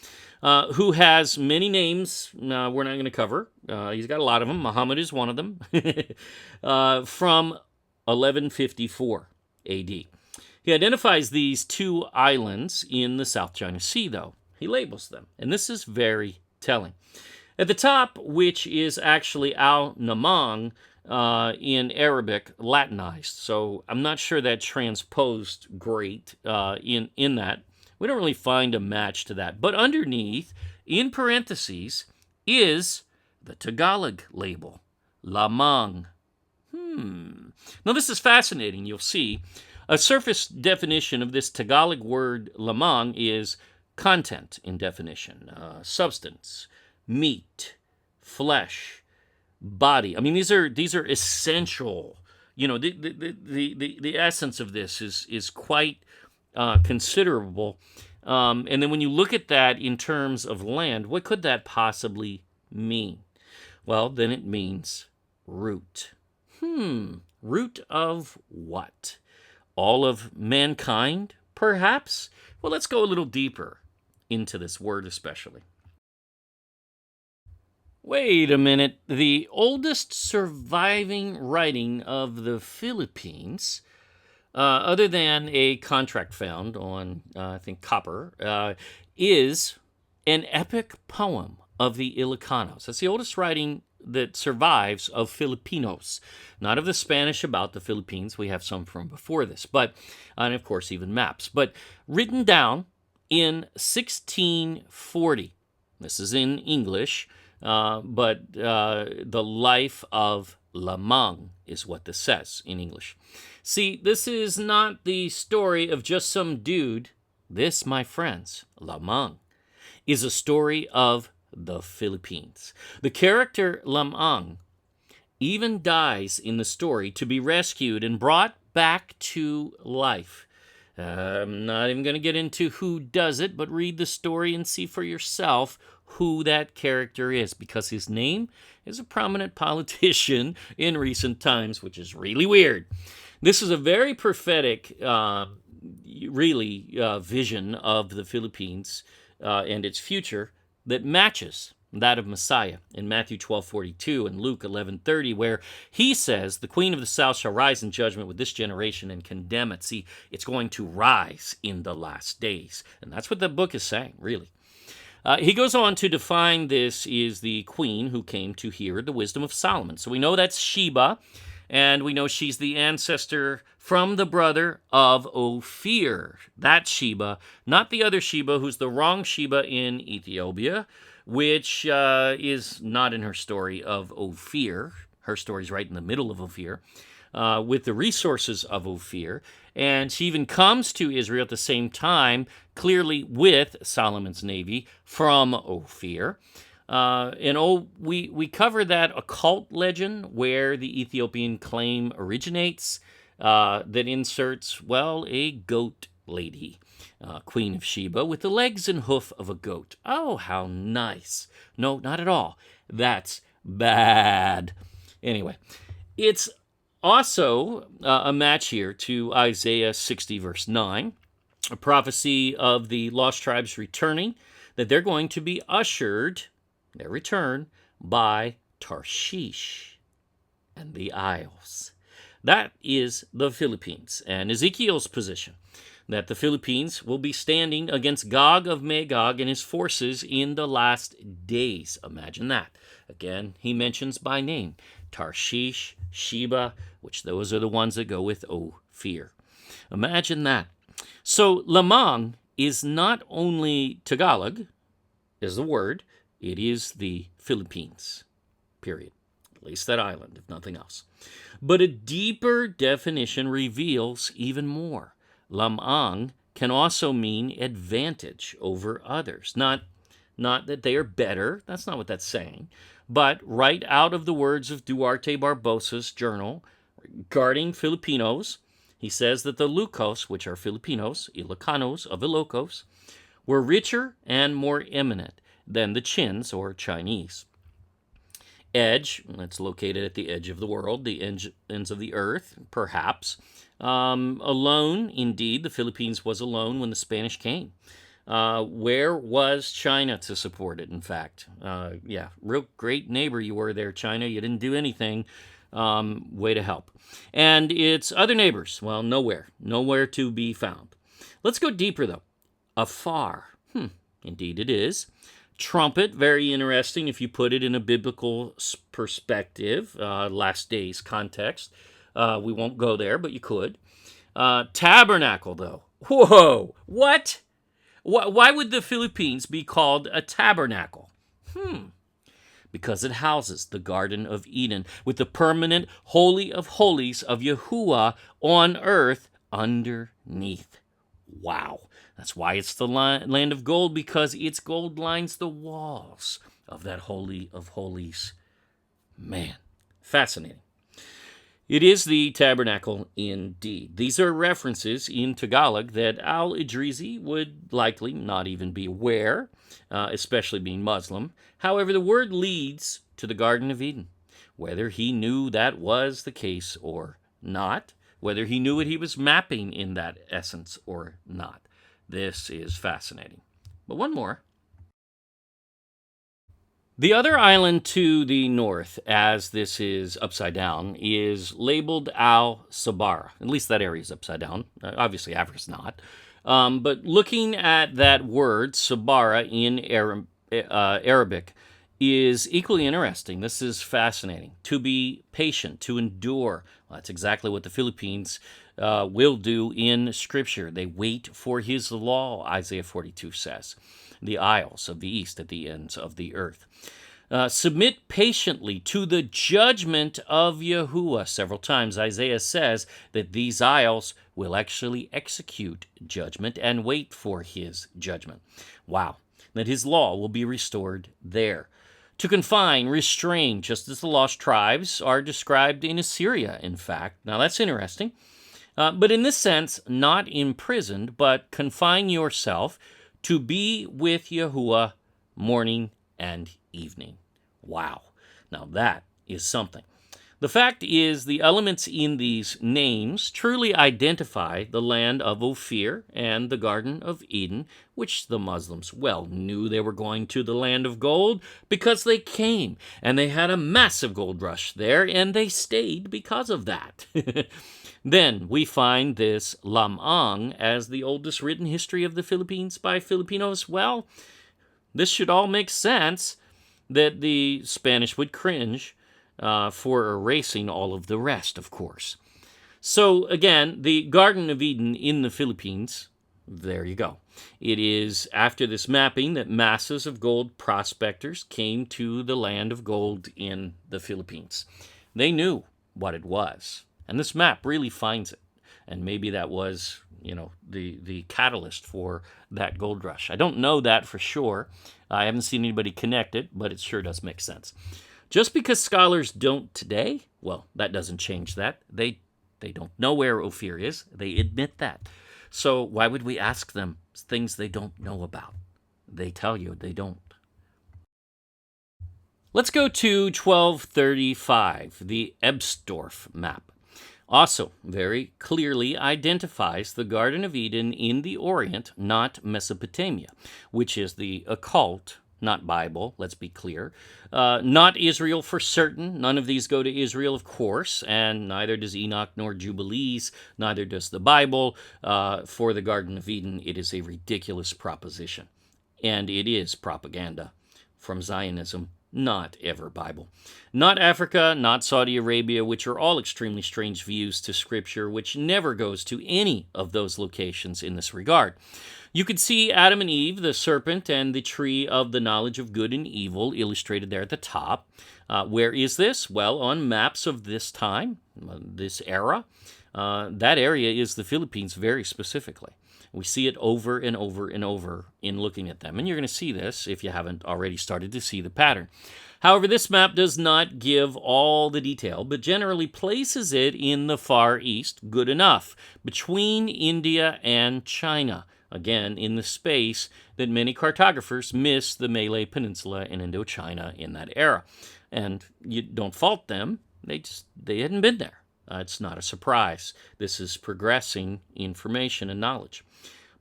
who has many names we're not going to cover. He's got a lot of them. Muhammad is one of them, from 1154 AD. He identifies these two islands in the South China Sea, though. He labels them, and this is very telling. At the top, which is actually Al-Namang, in Arabic, Latinized. So I'm not sure that transposed great in that. We don't really find a match to that. But underneath, in parentheses, is the Tagalog label, Lamang. Now this is fascinating, you'll see. A surface definition of this Tagalog word lamang is content in definition, substance, meat, flesh, body. I mean, these are essential The essence of this is quite considerable. And then when you look at that in terms of land, what could that possibly mean? Well, then it means root. Root of what? All of mankind, perhaps? Well, let's go a little deeper into this word especially. Wait a minute. The oldest surviving writing of the Philippines, other than a contract found on, I think, copper, is an epic poem of the Ilocanos. That's the oldest writing that survives of Filipinos, not of the Spanish about the Philippines. We have some from before this, and of course even maps, but written down in 1640. This is in English, but the life of Lamang is what this says in English. See, this is not the story of just some dude. This, my friends, Lamang, is a story of the Philippines. The character Lamang even dies in the story to be rescued and brought back to life. I'm not even going to get into who does it, but read the story and see for yourself who that character is, because his name is a prominent politician in recent times, which is really weird. This is a very prophetic, vision of the Philippines and its future that matches that of Messiah in Matthew 12:42 and Luke 11:30, where he says, "The queen of the south shall rise in judgment with this generation and condemn it." See, it's going to rise in the last days. And that's what the book is saying, really. He goes on to define this is the queen who came to hear the wisdom of Solomon. So we know that's Sheba, and we know she's the ancestor from the brother of Ophir. That Sheba, not the other Sheba, who's the wrong Sheba in Ethiopia, which is not in her story of Ophir. Her story's right in the middle of Ophir, with the resources of Ophir. And she even comes to Israel at the same time, clearly with Solomon's navy from Ophir. We cover that occult legend where the Ethiopian claim originates, that inserts, a goat lady, Queen of Sheba, with the legs and hoof of a goat. Oh, how nice. No, not at all. That's bad. Anyway, it's also a match here to Isaiah 60, verse 9, a prophecy of the lost tribes returning, that they're going to be ushered, their return, by Tarshish and the Isles. That is the Philippines and Ezekiel's position, that the Philippines will be standing against Gog of Magog and his forces in the last days. Imagine that. Again, he mentions by name Tarshish, Sheba, which those are the ones that go with Ophir. Imagine that. So Lamang is not only Tagalog, is the word, it is the Philippines, period. At least that island, if nothing else. But a deeper definition reveals even more. Lamang can also mean advantage over others. Not that they are better, that's not what that's saying, but right out of the words of Duarte Barbosa's journal regarding Filipinos, he says that the Leucos, which are Filipinos, Ilocanos of Ilocos, were richer and more eminent than the Chins, or Chinese. Edge, that's located at the edge of the world, the ends of the earth, perhaps. Alone, indeed, the Philippines was alone when the Spanish came. Where was China to support it, in fact? Real great neighbor you were there, China. You didn't do anything. Way to help. And its other neighbors, nowhere to be found. Let's go deeper, though. Afar. Indeed it is. Trumpet, very interesting if you put it in a biblical perspective, last days context. We won't go there, but you could. Tabernacle, though. Whoa! What? Why would the Philippines be called a tabernacle? Because it houses the Garden of Eden with the permanent Holy of Holies of Yahuwah on earth underneath. Wow. That's why it's the land of gold, because its gold lines the walls of that Holy of Holies. Man, fascinating. It is the tabernacle indeed. These are references in Tagalog that Al-Idrisi would likely not even be aware, especially being Muslim. However, the word leads to the Garden of Eden. Whether he knew that was the case or not, whether he knew what he was mapping in that essence or not. This is fascinating. But one more. The other island to the north, as this is upside down, is labeled Al-Sabara. At least that area is upside down. Obviously, Africa's not. But looking at that word, Sabara, in Arabic, is equally interesting. This is fascinating. To be patient, to endure. Well, that's exactly what the Philippines will do in Scripture. They wait for his law, Isaiah 42 says. The isles of the east at the ends of the earth. Submit patiently to the judgment of Yahuwah. Several times Isaiah says that these isles will actually execute judgment and wait for his judgment. Wow. That his law will be restored there. To confine, restrain, just as the lost tribes are described in Assyria, in fact. Now that's interesting. But in this sense, not imprisoned, but confine yourself to be with Yahuwah morning and evening. Wow. Now that is something. The fact is, the elements in these names truly identify the land of Ophir and the Garden of Eden, which the Muslims well knew they were going to the land of gold because they came, and they had a massive gold rush there, and they stayed because of that. Then we find this Lamang as the oldest written history of the Philippines by Filipinos. Well, this should all make sense that the Spanish would cringe for erasing all of the rest, of course. So again, the Garden of Eden in the Philippines, there you go. It is after this mapping that masses of gold prospectors came to the land of gold in the Philippines. They knew what it was. And this map really finds it. And maybe that was, the catalyst for that gold rush. I don't know that for sure. I haven't seen anybody connect it, but it sure does make sense. Just because scholars don't today, well, that doesn't change that. They don't know where Ophir is. They admit that. So why would we ask them things they don't know about? They tell you they don't. Let's go to 1235, the Ebsdorf map. Also, very clearly identifies the Garden of Eden in the Orient, not Mesopotamia, which is the occult, not Bible, let's be clear. Not Israel for certain. None of these go to Israel, of course, and neither does Enoch nor Jubilees, neither does the Bible. For the Garden of Eden, it is a ridiculous proposition. And it is propaganda from Zionism, not ever Bible. Not Africa, not Saudi Arabia, which are all extremely strange views to Scripture, which never goes to any of those locations in this regard. You could see Adam and Eve, the serpent, and the tree of the knowledge of good and evil illustrated there at the top. Where is this? Well, on maps of this time, this era, that area is the Philippines very specifically. We see it over and over and over in looking at them. And you're going to see this if you haven't already started to see the pattern. However, this map does not give all the detail, but generally places it in the Far East, good enough, between India and China. Again, in the space that many cartographers miss the Malay Peninsula and Indochina in that era. And you don't fault them. They hadn't been there. It's not a surprise. This is progressing information and knowledge.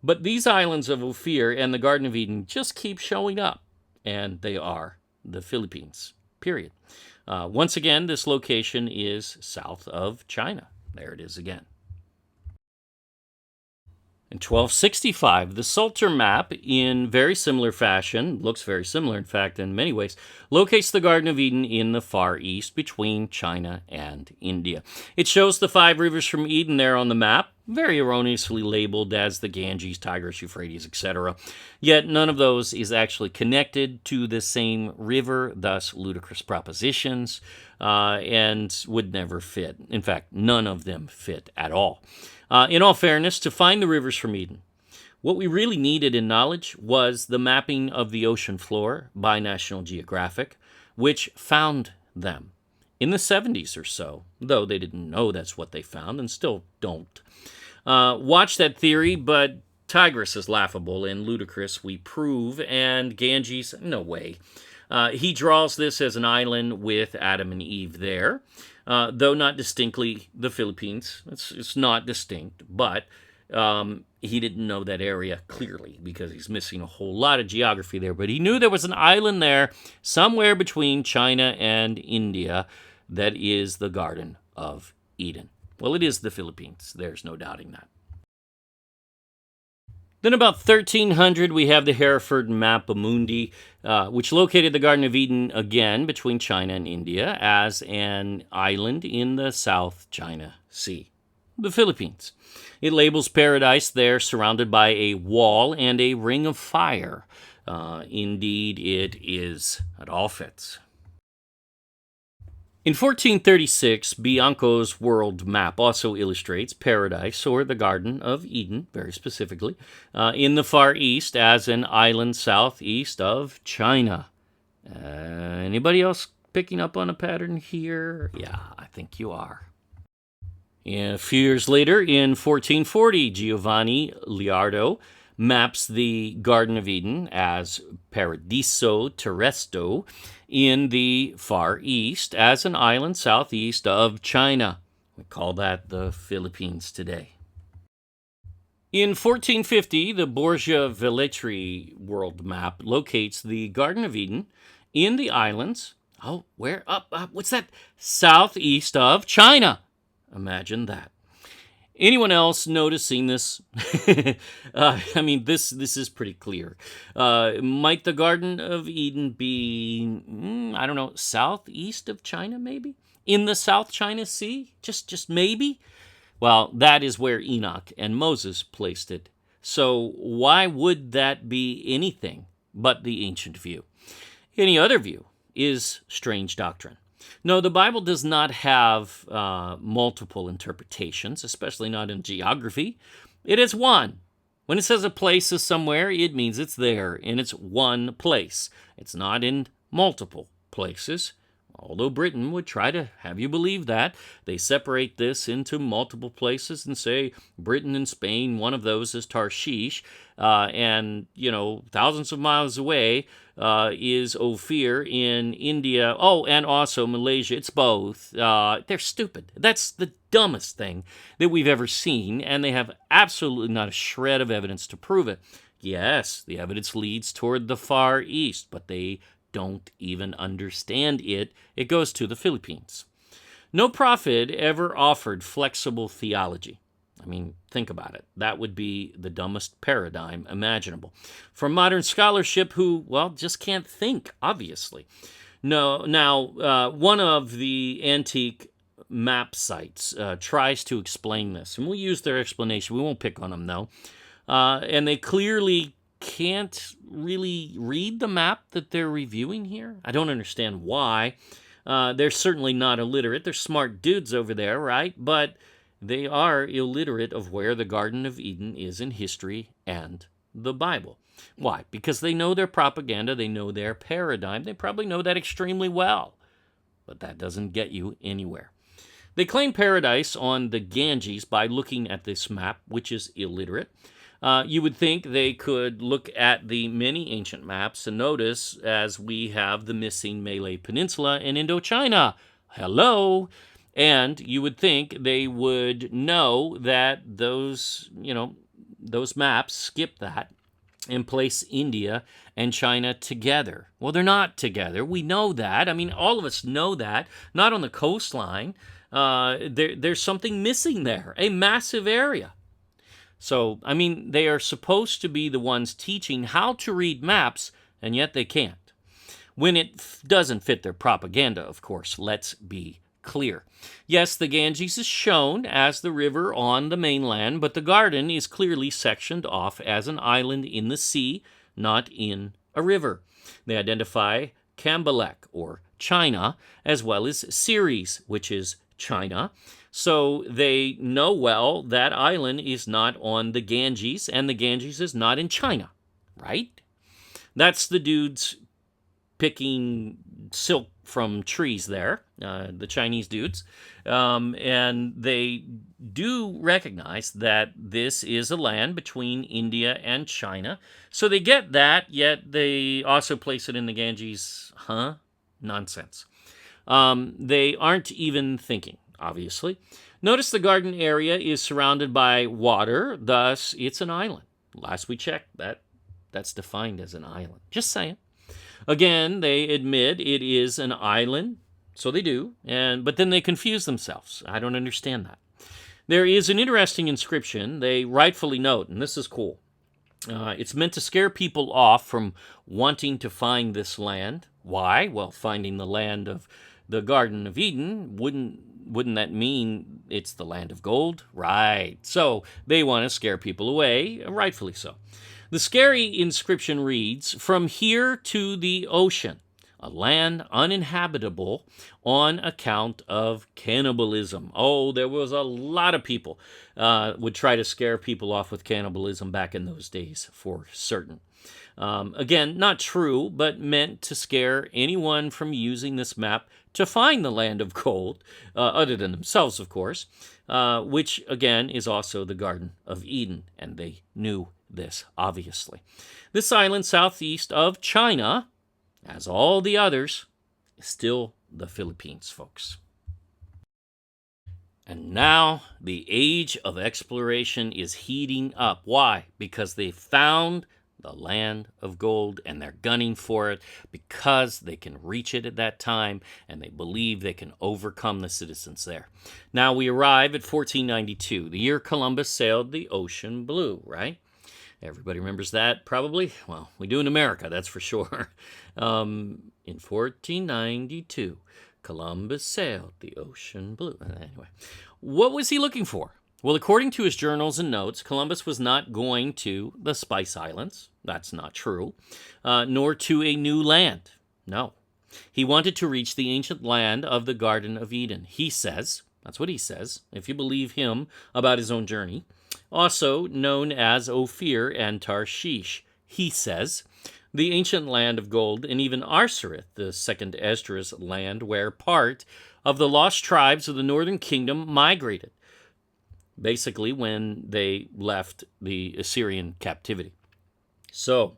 But these islands of Ophir and the Garden of Eden just keep showing up, and they are the Philippines, period. Once again, this location is south of China. There it is again. In 1265, the Psalter map, in very similar fashion, looks very similar, in fact, in many ways, locates the Garden of Eden in the Far East between China and India. It shows the 5 rivers from Eden there on the map, very erroneously labeled as the Ganges, Tigris, Euphrates, etc. Yet none of those is actually connected to the same river, thus ludicrous propositions, and would never fit. In fact, none of them fit at all. In all fairness, to find the rivers from Eden, what we really needed in knowledge was the mapping of the ocean floor by National Geographic, which found them. in the 70s or so, though they didn't know that's what they found and still don't. Watch that theory, but Tigris is laughable and ludicrous, we prove, and Ganges, no way. He draws this as an island with Adam and Eve there, though not distinctly the Philippines. It's not distinct, but he didn't know that area clearly because he's missing a whole lot of geography there. But he knew there was an island there somewhere between China and India that is the Garden of Eden. Well, it is the Philippines. There's no doubting that. Then about 1300, we have the Hereford Mappa Mundi, which located the Garden of Eden again between China and India as an island in the South China Sea, the Philippines. It labels paradise there surrounded by a wall and a ring of fire. Indeed, it is. It all fits. In 1436, Bianco's world map also illustrates paradise, or the Garden of Eden, very specifically, in the Far East as an island southeast of China. Anybody else picking up on a pattern here? Yeah, I think you are. A few years later, in 1440, Giovanni Liardo maps the Garden of Eden as Paradiso Terresto in the Far East as an island southeast of China. We call that the Philippines today. In 1450, the Borgia Velletri world map locates the Garden of Eden in the islands. Oh, where? What's that? Southeast of China. Imagine that. Anyone else noticing this? I mean, this is pretty clear. Might the Garden of Eden be, I don't know, southeast of China, maybe? In the South China Sea? Just maybe? Well, that is where Enoch and Moses placed it. So why would that be anything but the ancient view? Any other view is strange doctrine. No, the Bible does not have multiple interpretations, especially not in geography. It is one. When it says a place is somewhere, it means it's there, and it's one place. It's not in multiple places, although Britain would try to have you believe that. They separate this into multiple places and say Britain and Spain, one of those is Tarshish, and, thousands of miles away is Ophir in India. Oh, and also Malaysia. It's both. They're stupid. That's the dumbest thing that we've ever seen, and they have absolutely not a shred of evidence to prove it. Yes, the evidence leads toward the Far East, but they don't even understand it. It goes to the Philippines. No prophet ever offered flexible theology. I mean, think about it. That would be the dumbest paradigm imaginable. For modern scholarship who, just can't think, obviously. No. Now, one of the antique map sites tries to explain this, and we'll use their explanation. We won't pick on them, though. And they clearly can't really read the map that they're reviewing here. I don't understand why. They're certainly not illiterate. They're smart dudes over there, right? But they are illiterate of where the Garden of Eden is in history and the Bible. Why? Because they know their propaganda, they know their paradigm, they probably know that extremely well. But that doesn't get you anywhere. They claim paradise on the Ganges by looking at this map, which is illiterate. You would think they could look at the many ancient maps and notice, as we have the missing Malay Peninsula in Indochina. Hello! And you would think they would know that those maps skip that and place India and China together. Well, they're not together. We know that. I mean, all of us know that. Not on the coastline. There's something missing there, a massive area. So, I mean, they are supposed to be the ones teaching how to read maps, and yet they can't. When it doesn't fit their propaganda, of course, let's be clear. Yes, the Ganges is shown as the river on the mainland, but the garden is clearly sectioned off as an island in the sea, not in a river. They identify Cambalek, or China, as well as Ceres, which is China. So they know well that island is not on the Ganges, and the Ganges is not in China, right? That's the dudes picking silk from trees there, the Chinese dudes, and they do recognize that this is a land between India and China. So they get that, yet they also place it in the Ganges. Huh? Nonsense. They aren't even thinking, obviously. Notice the garden area is surrounded by water, thus it's an island. Last we checked, that's defined as an island. Just saying. Again, they admit it is an island, so they do, but then they confuse themselves. I don't understand that. There is an interesting inscription they rightfully note, and this is cool. It's meant to scare people off from wanting to find this land. Why? Well, finding the land of the Garden of Eden, wouldn't that mean it's the land of gold? Right. So they want to scare people away, rightfully so. The scary inscription reads, "From here to the ocean, a land uninhabitable on account of cannibalism." Oh, there was a lot of people would try to scare people off with cannibalism back in those days, for certain. Again, not true, but meant to scare anyone from using this map to find the land of gold, other than themselves, of course, which, again, is also the Garden of Eden, and they knew this, obviously. This island southeast of China, as all the others, is still the Philippines, folks. And now the age of exploration is heating up. Why? Because they found the land of gold, and they're gunning for it because they can reach it at that time, and they believe they can overcome the citizens there. Now we arrive at 1492, the year Columbus sailed the ocean blue, right? Everybody remembers that, probably? Well, we do in America, that's for sure. In 1492, Columbus sailed the ocean blue. Anyway, what was he looking for? Well, according to his journals and notes, Columbus was not going to the Spice Islands. That's not true. Nor to a new land. No. He wanted to reach the ancient land of the Garden of Eden. He says, that's what he says, if you believe him about his own journey, also known as Ophir and Tarshish. He says, the ancient land of gold, and even Arsareth, the second Esdras land, where part of the lost tribes of the northern kingdom migrated, basically when they left the Assyrian captivity. So,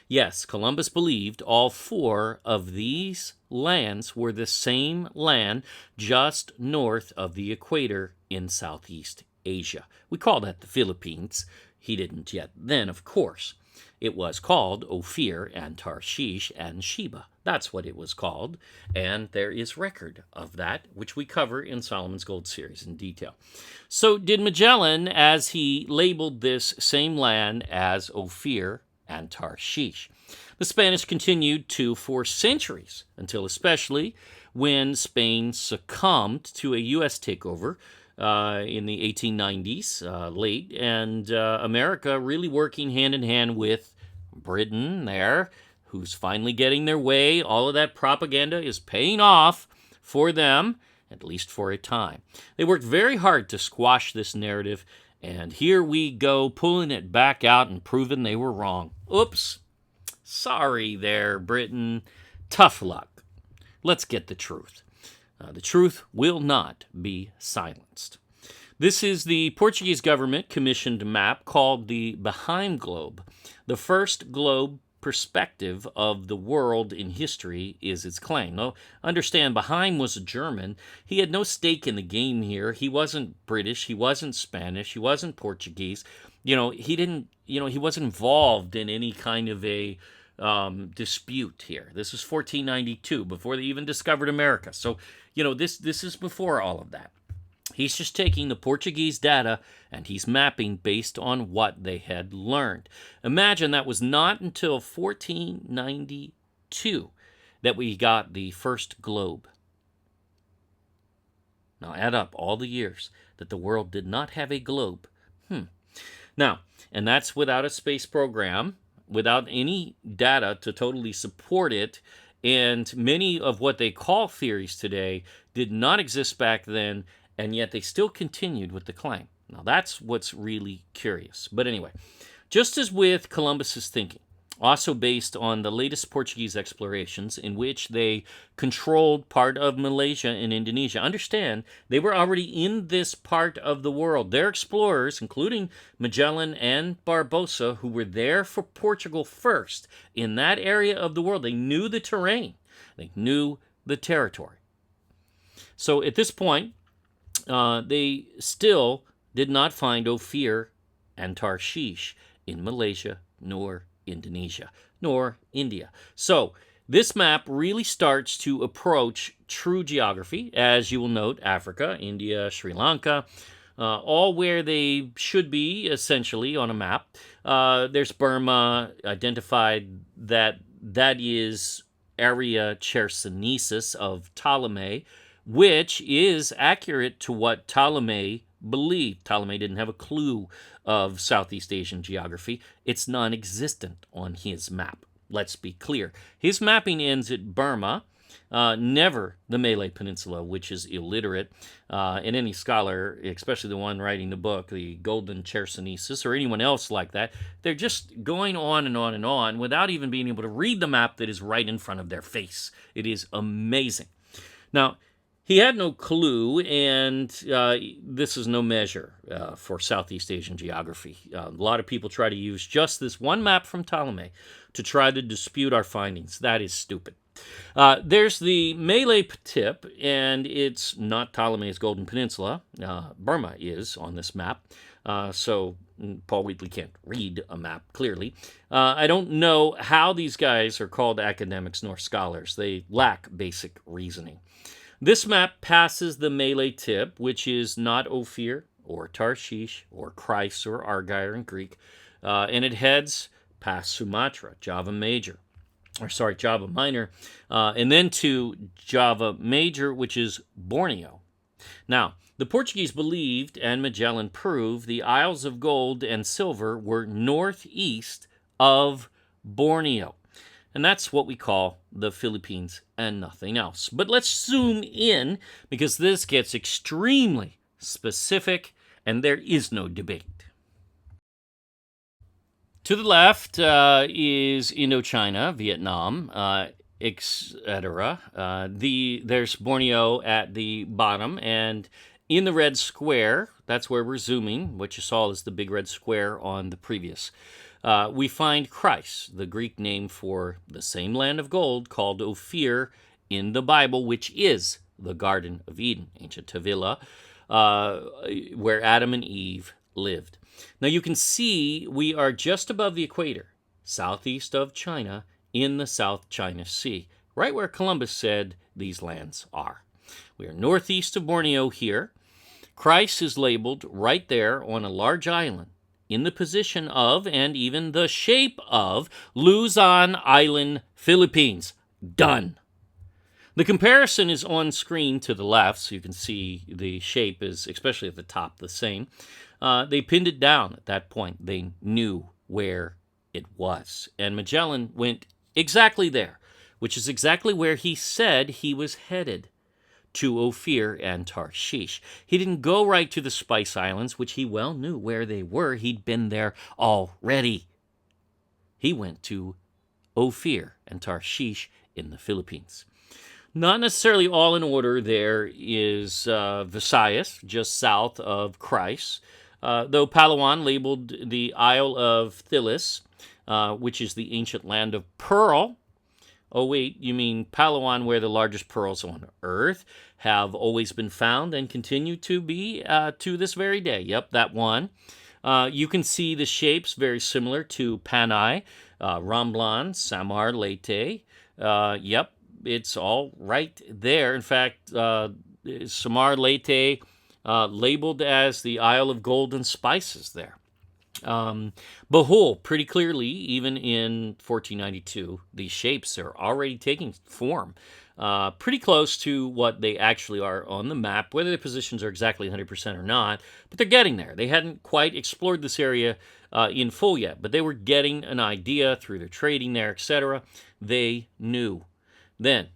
yes, Columbus believed all four of these lands were the same land just north of the equator in Southeast Asia. We call that the Philippines. He didn't yet then, of course. It was called Ophir and Tarshish and Sheba. That's what it was called, and there is record of that, which we cover in Solomon's Gold series in detail. So did Magellan, as he labeled this same land as Ophir and Tarshish. The Spanish continued to for centuries, until especially when Spain succumbed to a U.S. takeover in the 1890s, late, and America really working hand in hand with Britain there, who's finally getting their way. All of that propaganda is paying off for them, at least for a time. They worked very hard to squash this narrative, and here we go, pulling it back out and proving they were wrong. Oops. Sorry there, Britain. Tough luck. Let's get the truth. The truth will not be silenced. This is the Portuguese government commissioned map called the Behind Globe. The first globe perspective of the world in history is its claim. Now, understand, Behind was a German. He had no stake in the game here. He wasn't British. He wasn't Spanish. He wasn't Portuguese. He wasn't involved in any kind of a dispute here. This was 1492, before they even discovered America. So, this is before all of that. He's just taking the Portuguese data and he's mapping based on what they had learned. Imagine that was not until 1492 that we got the first globe. Now add up all the years that the world did not have a globe. Now, and that's without a space program, without any data to totally support it, and many of what they call theories today did not exist back then, and yet they still continued with the claim. Now that's what's really curious. But anyway, just as with Columbus's thinking, also based on the latest Portuguese explorations in which they controlled part of Malaysia and Indonesia. Understand, they were already in this part of the world. Their explorers, including Magellan and Barbosa, who were there for Portugal first, in that area of the world, they knew the terrain, they knew the territory. So at this point, they still did not find Ophir and Tarshish in Malaysia, nor Indonesia, nor India. So this map really starts to approach true geography, as you will note: Africa, India, Sri Lanka, all where they should be, essentially, on a map. There's Burma, identified that is area Chersonesus of Ptolemy, which is accurate to what Ptolemy believed. Ptolemy didn't have a clue of Southeast Asian geography. It's non-existent on his map. Let's be clear. His mapping ends at Burma, never the Malay Peninsula, which is illiterate. And any scholar, especially the one writing the book, the Golden Chersonesus, or anyone else like that, they're just going on and on and on without even being able to read the map that is right in front of their face. It is amazing. Now, he had no clue, and this is no measure for Southeast Asian geography. A lot of people try to use just this one map from Ptolemy to try to dispute our findings. That is stupid. There's the Malay tip, and it's not Ptolemy's Golden Peninsula. Burma is on this map, so Paul Wheatley can't read a map clearly. I don't know how these guys are called academics nor scholars. They lack basic reasoning. This map passes the Malay tip, which is not Ophir or Tarshish or Chryse or Argyre in Greek, and it heads past Sumatra, Java Minor, and then to Java Major, which is Borneo. Now, the Portuguese believed, and Magellan proved, the Isles of Gold and Silver were northeast of Borneo. And that's what we call the Philippines and nothing else. But let's zoom in, because this gets extremely specific, and there is no debate. To the left is Indochina, Vietnam, etc. There's Borneo at the bottom, and in the red square, that's where we're zooming. What you saw is the big red square on the previous. We find Chryse, the Greek name for the same land of gold called Ophir in the Bible, which is the Garden of Eden, ancient Tavila, where Adam and Eve lived. Now you can see we are just above the equator, southeast of China, in the South China Sea, right where Columbus said these lands are. We are northeast of Borneo here. Chryse is labeled right there on a large island, in the position of, and even the shape of, Luzon Island, Philippines. Done. The comparison is on screen to the left, so you can see the shape is, especially at the top, the same. They pinned it down at that point. They knew where it was. And Magellan went exactly there, which is exactly where he said he was headed, to Ophir and Tarshish. He didn't go right to the Spice Islands, which he well knew where they were. He'd been there already. He went to Ophir and Tarshish in the Philippines. Not necessarily all in order. There is Visayas, just south of Chryse, though Palawan labeled the Isle of Thilis, which is the ancient land of pearl. Oh, wait, you mean Palawan, where the largest pearls on Earth have always been found and continue to be to this very day. Yep, that one. You can see the shapes very similar to Panay, Romblon, Samar Leyte. Yep, it's all right there. In fact, Samar Leyte labeled as the Isle of Gold and Spices there. Bohol, pretty clearly, even in 1492, these shapes are already taking form. Pretty close to what they actually are on the map, whether the positions are exactly 100% or not, but they're getting there. They hadn't quite explored this area in full yet, but they were getting an idea through their trading there, etc. They knew. Then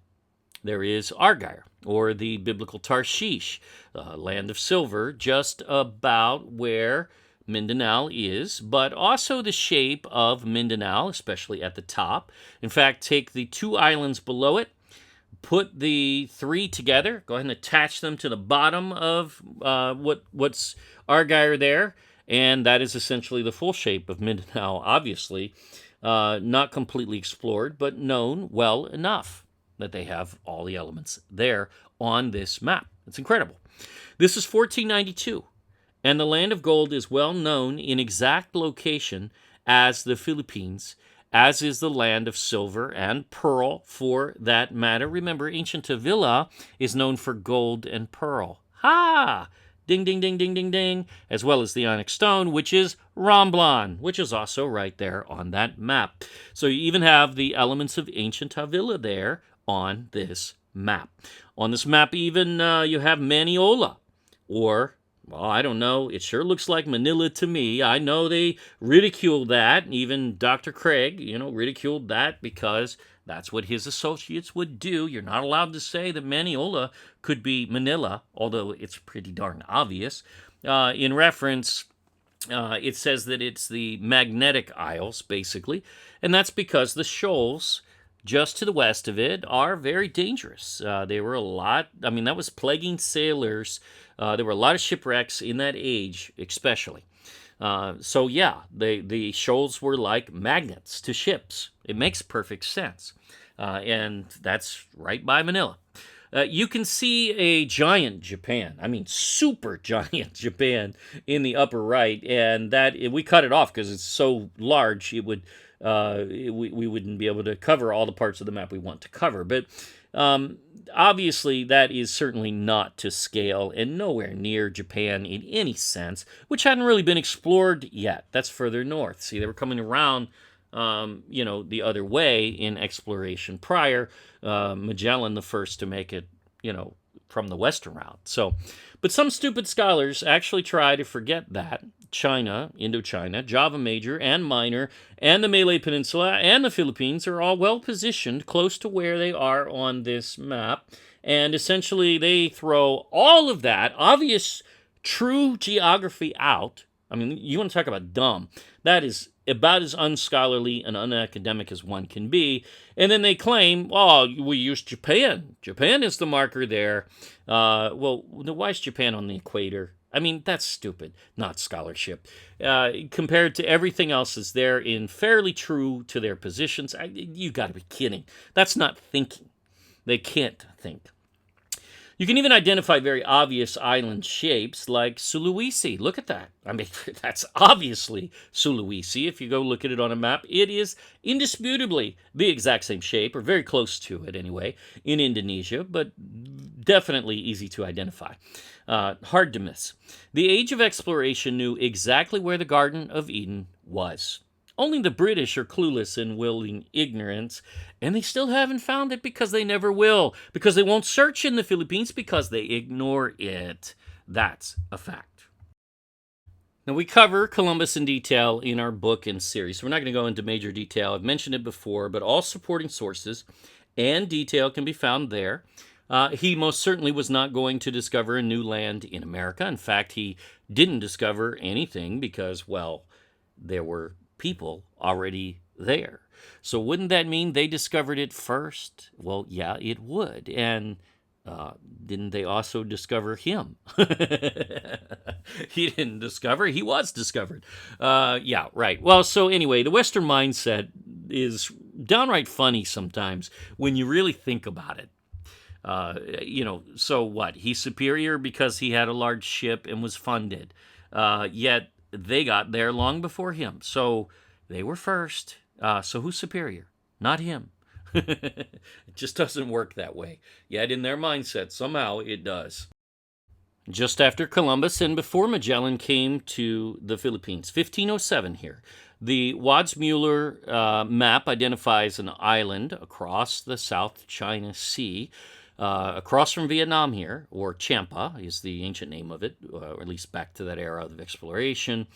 there is Argyre, or the biblical Tarshish, land of silver, just about where Mindanao is, but also the shape of Mindanao, especially at the top. In fact, take the 2 islands below it, put the 3 together, go ahead and attach them to the bottom of what's Argyre there, and that is essentially the full shape of Mindanao, obviously. Not completely explored, but known well enough that they have all the elements there on this map. It's incredible. This is 1492, and the land of gold is well known in exact location as the Philippines, as is the land of silver and pearl for that matter. Remember, ancient Avila is known for gold and pearl. Ha! Ding, ding, ding, ding, ding, ding. As well as the onyx stone, which is Romblon, which is also right there on that map. So you even have the elements of ancient Avila there on this map. On this map even you have Maniola, or, well, I don't know, it sure looks like Manila to me. I know they ridicule that, even Dr. Craig, ridiculed that because that's what his associates would do. You're not allowed to say that Maniola could be Manila, although it's pretty darn obvious. In reference, it says that it's the Magnetic Isles, basically, and that's because the shoals just to the west of it are very dangerous. They were that was plaguing sailors. There were a lot of shipwrecks in that age, especially. The shoals were like magnets to ships. It makes perfect sense. And that's right by Manila. You can see a giant Japan, super giant Japan in the upper right, and we cut it off because it's so large it would we wouldn't be able to cover all the parts of the map we want to cover. But obviously that is certainly not to scale and nowhere near Japan in any sense, which hadn't really been explored yet. That's further north. See, they were coming around the other way in exploration prior. Magellan the first to make it, from the western route. So, but some stupid scholars actually try to forget that China, Indochina, Java Major and Minor, and the Malay Peninsula and the Philippines are all well positioned close to where they are on this map. And essentially they throw all of that obvious true geography out. You want to talk about dumb. That is about as unscholarly and unacademic as one can be. And then they claim, we use Japan. Japan is the marker there. Why is Japan on the equator? That's stupid, not scholarship. Compared to everything else that's there in fairly true to their positions, you got to be kidding. That's not thinking. They can't think. You can even identify very obvious island shapes like Sulawesi. Look at that. That's obviously Sulawesi. If you go look at it on a map, it is indisputably the exact same shape, or very close to it anyway, in Indonesia, but definitely easy to identify. Hard to miss. The age of exploration knew exactly where the Garden of Eden was. Only the British are clueless and willing ignorance, and they still haven't found it because they never will, because they won't search in the Philippines because they ignore it. That's a fact. Now, we cover Columbus in detail in our book and series, so we're not going to go into major detail. I've mentioned it before, but all supporting sources and detail can be found there. He most certainly was not going to discover a new land in America. In fact, he didn't discover anything because, there were people already there. So wouldn't that mean they discovered it first? Well, yeah, it would. And didn't they also discover him? He didn't discover, he was discovered. Yeah, right. Well, so anyway, the Western mindset is downright funny sometimes when you really think about it. So what? He's superior because he had a large ship and was funded. Yet they got there long before him. So they were first. So who's superior? Not him. It just doesn't work that way. Yet in their mindset, somehow it does. Just after Columbus and before Magellan came to the Philippines, 1507 here, the Wadsmueller map identifies an island across the South China Sea, across from Vietnam here, or Champa is the ancient name of it, or at least back to that era of exploration,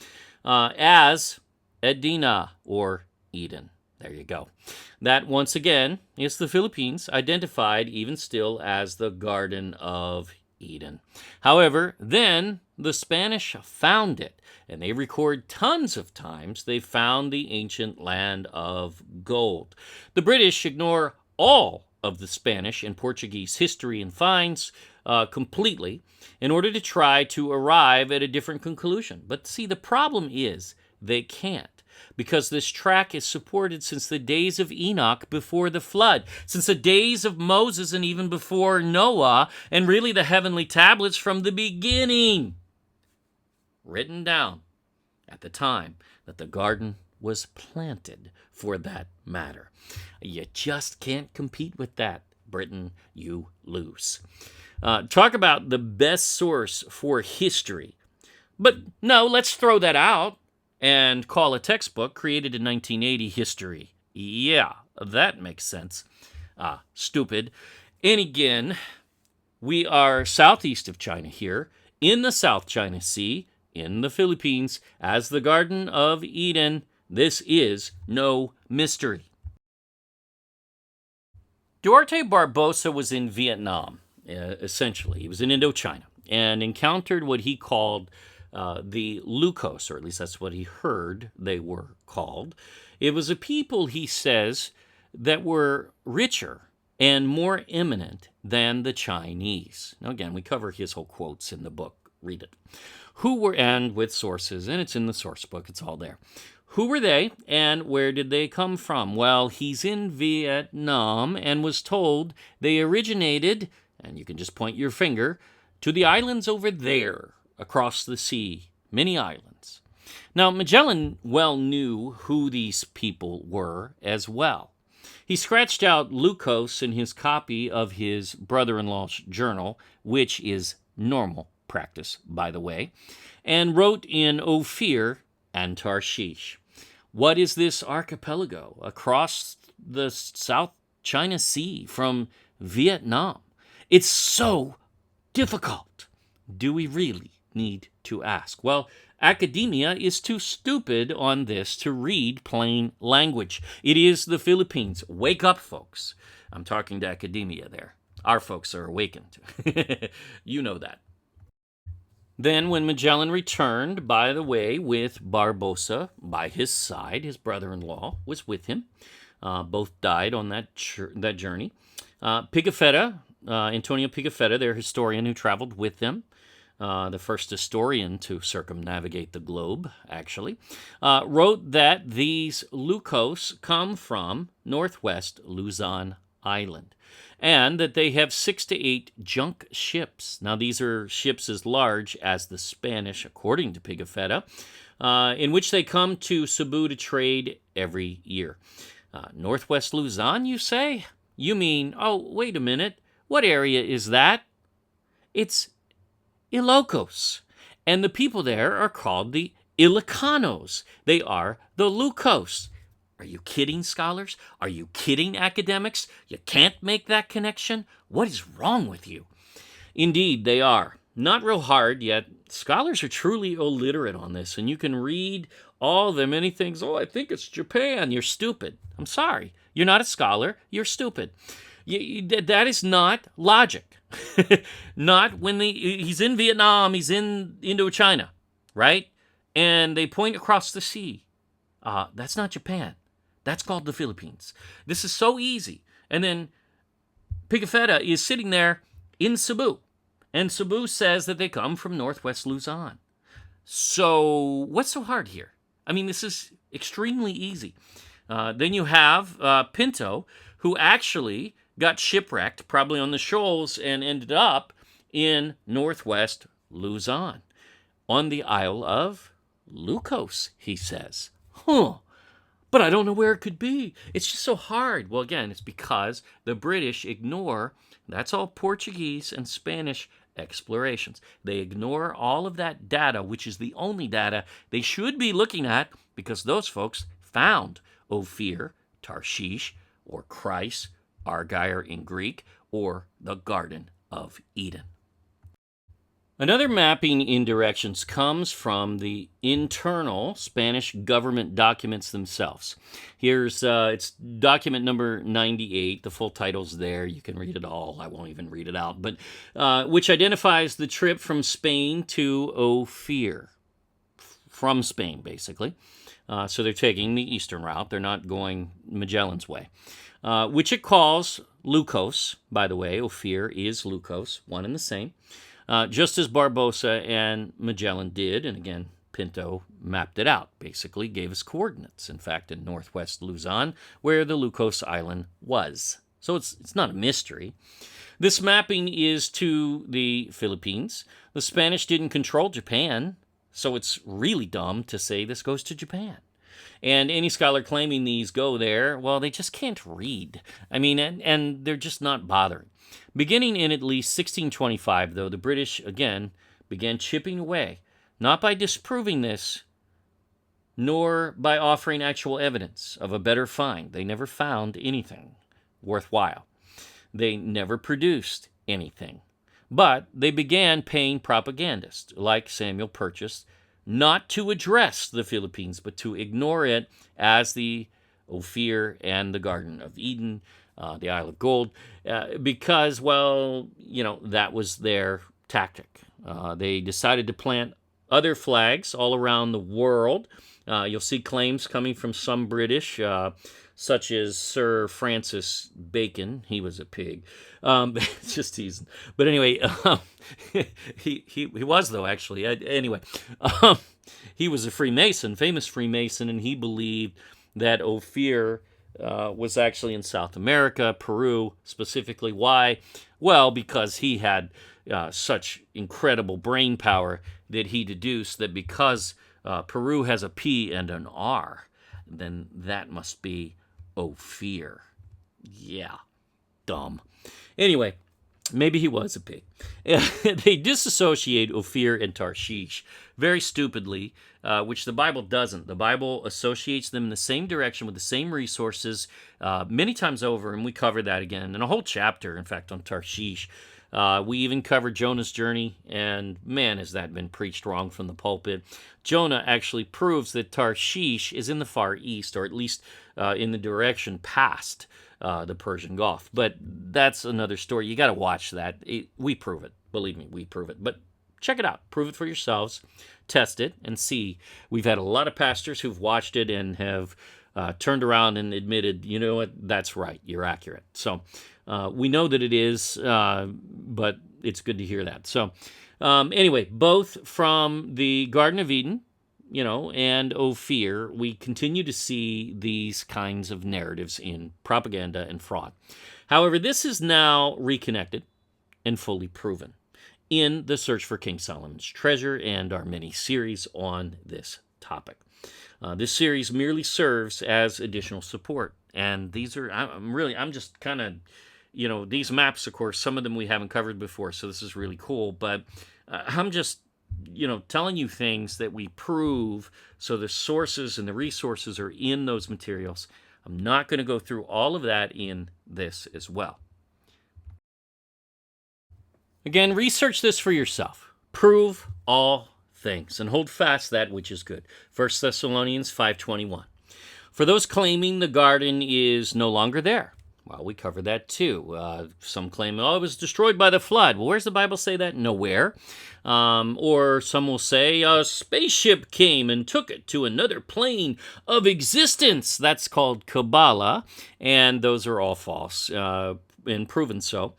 as Edina, or Eden. There you go. That, once again, is the Philippines, identified even still as the Garden of Eden. However, then The Spanish found it, and they record tons of times they found the ancient land of gold. The British ignore all of the Spanish and Portuguese history and finds completely in order to try to arrive at a different conclusion. But see, the problem is they can't, because this track is supported since the days of Enoch before the flood, since the days of Moses and even before Noah, and really the heavenly tablets from the beginning, written down at the time that the garden was planted, for that matter. You just can't compete with that, Britain. You lose. Talk about the best source for history. But no, let's throw that out and call a textbook created in 1980 history. Yeah, that makes sense. Stupid. And again, we are southeast of China here, in the South China Sea, in the Philippines, as the Garden of Eden. This is no mystery. Duarte Barbosa was in Vietnam, essentially. He was in Indochina and encountered what he called the Leucos, or at least that's what he heard they were called. It was a people, he says, that were richer and more eminent than the Chinese. Now, again, we cover his whole quotes in the book. Read it. Who were, and with sources, and it's in the source book, it's all there. Who were they, and where did they come from? Well, he's in Vietnam and was told they originated, and you can just point your finger, to the islands over there, across the sea, many islands. Now, Magellan well knew who these people were as well. He scratched out Leucos in his copy of his brother-in-law's journal, which is normal practice, by the way, and wrote in Ophir and Tarshish. What is this archipelago across the South China Sea from Vietnam? It's so difficult. Do we really need to ask? Well, academia is too stupid on this to read plain language. It is the Philippines. Wake up, folks. I'm talking to academia there. Our folks are awakened. You know that. Then when Magellan returned, by the way, with Barbosa by his side, his brother-in-law was with him. Both died on that journey. Pigafetta, Antonio Pigafetta, their historian who traveled with them, the first historian to circumnavigate the globe, actually, wrote that these Leucos come from northwest Luzon Island, and that they have 6 to 8 junk ships. Now, these are ships as large as the Spanish, according to Pigafetta, in which they come to Cebu to trade every year. Northwest Luzon, you say? You mean, oh, wait a minute, what area is that? It's Ilocos, and the people there are called the Ilocanos. They are the Leucos. Are you kidding, scholars? Are you kidding, academics? You can't make that connection? What is wrong with you? Indeed, they are. Not real hard, yet scholars are truly illiterate on this, and you can read all the many things. Oh, I think it's Japan. You're stupid. I'm sorry. You're not a scholar. You're stupid. That is not logic. Not when he's in Vietnam, he's in Indochina, right? And they point across the sea. That's not Japan. That's called the Philippines. This is so easy. And then Pigafetta is sitting there in Cebu, and Cebu says that they come from northwest Luzon. So what's so hard here? I mean, this is extremely easy. Then you have Pinto, who actually got shipwrecked, probably on the shoals, and ended up in northwest Luzon, on the Isle of Leucos, he says. But I don't know where it could be. It's just so hard. Well, again, it's because the British ignore, that's all Portuguese and Spanish explorations. They ignore all of that data, which is the only data they should be looking at, because those folks found Ophir, Tarshish, or Christ, Argyre in Greek, or the Garden of Eden. Another mapping in directions comes from the internal Spanish government documents themselves. Here's it's document number 98. The full title's there. You can read it all. I won't even read it out. But which identifies the trip from Spain to Ophir. From Spain, basically. So they're taking the eastern route. They're not going Magellan's way. Which it calls Leucos. By the way, Ophir is Leucos, one and the same. Just as Barbosa and Magellan did, and again, Pinto mapped it out, basically gave us coordinates, in fact, in northwest Luzon, where the Leucos island was. So it's not a mystery. This mapping is to the Philippines. The Spanish didn't control Japan, so it's really dumb to say this goes to Japan. And any scholar claiming these go there, well, they just can't read. I mean, and they're just not bothering. Beginning in at least 1625, though, the British, again, began chipping away, not by disproving this, nor by offering actual evidence of a better find. They never found anything worthwhile. They never produced anything. But they began paying propagandists, like Samuel Purchas, not to address the Philippines, but to ignore it as the Ophir and the Garden of Eden, the Isle of Gold, because, well, that was their tactic. They decided to plant other flags all around the world. You'll see claims coming from some British, such as Sir Francis Bacon. He was a pig. Just teasing. But anyway, he was, though, actually. Anyway, he was a Freemason, famous Freemason, and he believed that Ophir was actually in South America, Peru specifically. Why? Well, because he had such incredible brain power that he deduced that because Peru has a P and an R, then that must be Ophir. Yeah, dumb. Anyway, maybe he was a pig. They disassociate Ophir and Tarshish very stupidly, which the Bible doesn't. The Bible associates them in the same direction with the same resources many times over, and we cover that again in a whole chapter, in fact, on Tarshish. We even covered Jonah's journey, and man, has that been preached wrong from the pulpit. Jonah actually proves that Tarshish is in the Far East, or at least in the direction past the Persian Gulf. But that's another story. You got to watch that. We prove it. Believe me, we prove it. But check it out. Prove it for yourselves. Test it and see. We've had a lot of pastors who've watched it and have turned around and admitted, you know what, that's right. You're accurate. So we know that it is, but it's good to hear that. So anyway, both from the Garden of Eden, and Ophir, we continue to see these kinds of narratives in propaganda and fraud. However, this is now reconnected and fully proven in the Search for King Solomon's Treasure and our mini series on this topic. This series merely serves as additional support, and these are, I'm just kind of, these maps, of course, some of them we haven't covered before, so this is really cool, but I'm just, telling you things that we prove, so the sources and the resources are in those materials. I'm not going to go through all of that in this as well. Again, research this for yourself. Prove all things, and hold fast that which is good. 1 Thessalonians 5:21. For those claiming the garden is no longer there, well, we covered that too. Some claim, it was destroyed by the flood. Well, where's the Bible say that? Nowhere. Or some will say, a spaceship came and took it to another plane of existence. That's called Kabbalah, and those are all false, and proven so.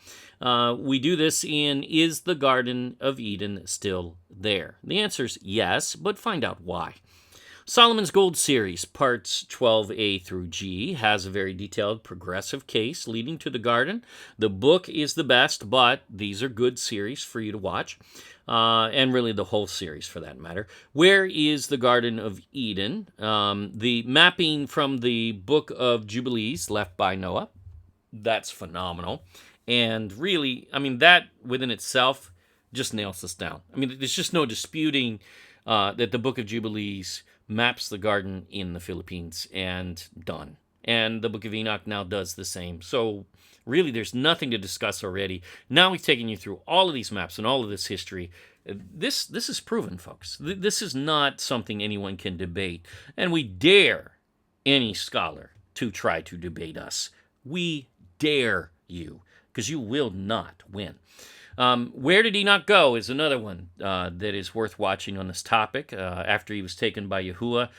We do this in Is the Garden of Eden Still There? The answer is yes, but find out why. Solomon's Gold series, parts 12a through G, has a very detailed progressive case leading to the garden. The book is the best, but these are good series for you to watch, and really the whole series for that matter. Where is the Garden of Eden? The mapping from the book of Jubilees left by Noah, that's phenomenal. And really, that within itself just nails this down. There's just no disputing that the book of Jubilees maps the garden in the Philippines, and done. And the book of Enoch now does the same. So really, there's nothing to discuss already. Now we've taken you through all of these maps and all of this history. This is proven, folks. This is not something anyone can debate, and we dare any scholar to try to debate us. We dare you, because you will not win. Where did Enoch go is another one that is worth watching on this topic. After he was taken by Yahuwah,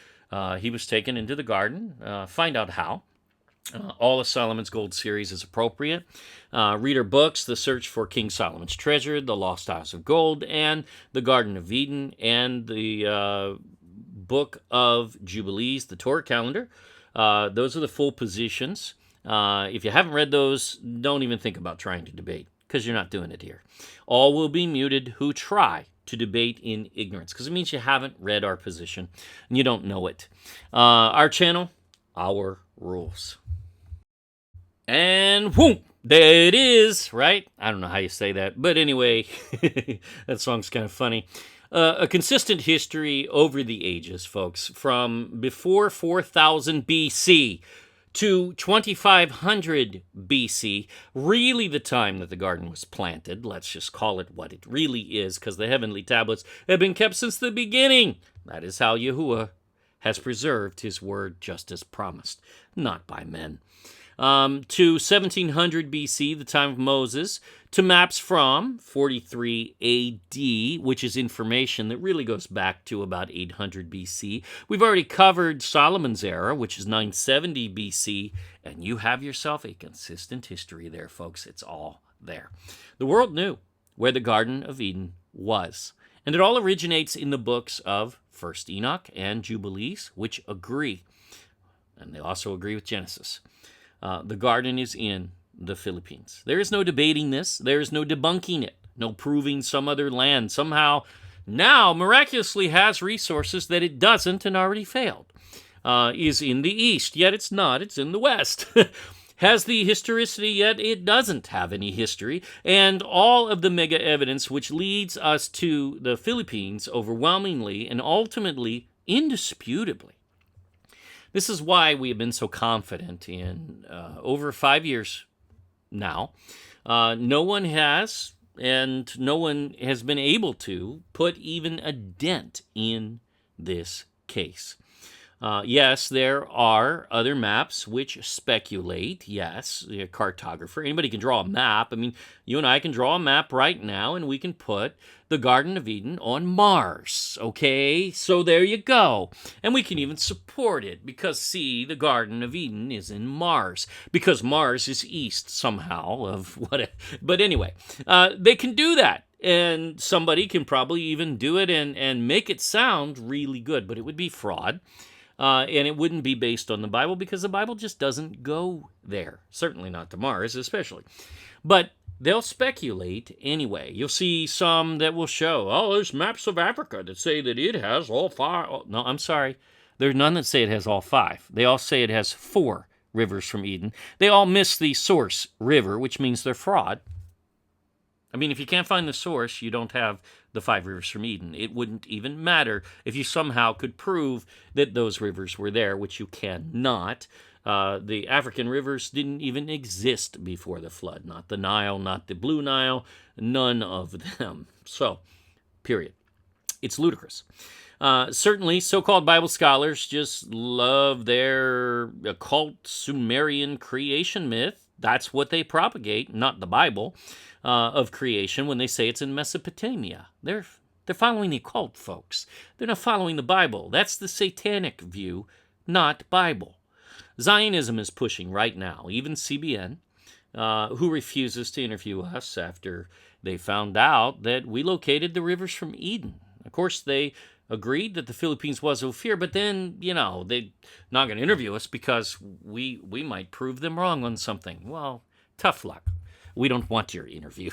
he was taken into the garden. Find out how. All of Solomon's Gold series is appropriate. Read our books, The Search for King Solomon's Treasure, The Lost House of Gold, and The Garden of Eden, and the Book of Jubilees, the Torah calendar. Those are the full positions. If you haven't read those, don't even think about trying to debate, because you're not doing it here. All will be muted who try to debate in ignorance, because it means you haven't read our position and you don't know it. Our channel, our rules. And whoom, there it is, right? I don't know how you say that, but anyway, that song's kind of funny. A consistent history over the ages, folks, from before 4000 BC to 2500 BC, really the time that the garden was planted. Let's just call it what it really is, because the heavenly tablets have been kept since the beginning. That is how Yahuwah has preserved his word just as promised, not by men. To 1700 BC, the time of Moses, to maps from 43 AD, which is information that really goes back to about 800 BC. We've already covered Solomon's era, which is 970 BC, and you have yourself a consistent history there, folks. It's all there. The world knew where the Garden of Eden was, and it all originates in the books of 1st Enoch and Jubilees, which agree, and they also agree with Genesis. The garden is in the Philippines. There is no debating this. There is no debunking it. No proving some other land somehow now miraculously has resources that it doesn't and already failed. Is in the East, yet it's not. It's in the West. Has the historicity, yet it doesn't have any history. And all of the mega evidence which leads us to the Philippines overwhelmingly and ultimately indisputably. This is why we have been so confident in over 5 years now. No one has, and no one has been able to put even a dent in this case. Yes, there are other maps which speculate. Yes, a cartographer. Anybody can draw a map. I mean, you and I can draw a map right now, and we can put the Garden of Eden on Mars. Okay, so there you go. And we can even support it because, see, the Garden of Eden is in Mars because Mars is east somehow of what. But anyway, they can do that. And somebody can probably even do it and make it sound really good, but it would be fraud. And it wouldn't be based on the Bible because the Bible just doesn't go there. Certainly not to Mars, especially. But they'll speculate anyway. You'll see some that will show, oh, there's maps of Africa that say that it has all 5. Oh, no, I'm sorry. There's none that say it has all 5. They all say it has 4 rivers from Eden. They all miss the source river, which means they're fraud. I mean, if you can't find the source, you don't have the 5 rivers from Eden. It wouldn't even matter if you somehow could prove that those rivers were there, which you cannot. The African rivers didn't even exist before the flood. Not the Nile, not the Blue Nile, none of them. So, period. It's ludicrous. Certainly, so-called Bible scholars just love their occult Sumerian creation myth. That's what they propagate, not the Bible. Of creation when they say it's in Mesopotamia. They're following the occult, folks. They're not following the Bible. That's the satanic view, not Bible. Zionism is pushing right now, even CBN, who refuses to interview us after they found out that we located the rivers from Eden. Of course, they agreed that the Philippines was Ophir, but then, they're not going to interview us because we might prove them wrong on something. Well, tough luck. We don't want your interview.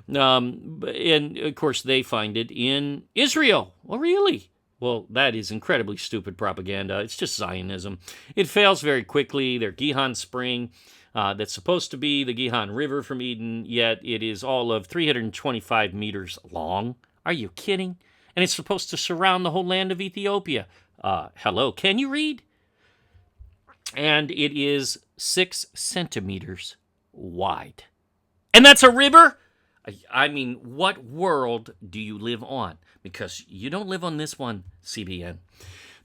And, of course, they find it in Israel. Oh, really? Well, that is incredibly stupid propaganda. It's just Zionism. It fails very quickly. Their Gihon Spring, that's supposed to be the Gihon River from Eden, yet it is all of 325 meters long. Are you kidding? And it's supposed to surround the whole land of Ethiopia. Hello, can you read? And it is 6 centimeters wide. And that's a river? I mean, what world do you live on? Because you don't live on this one, CBN.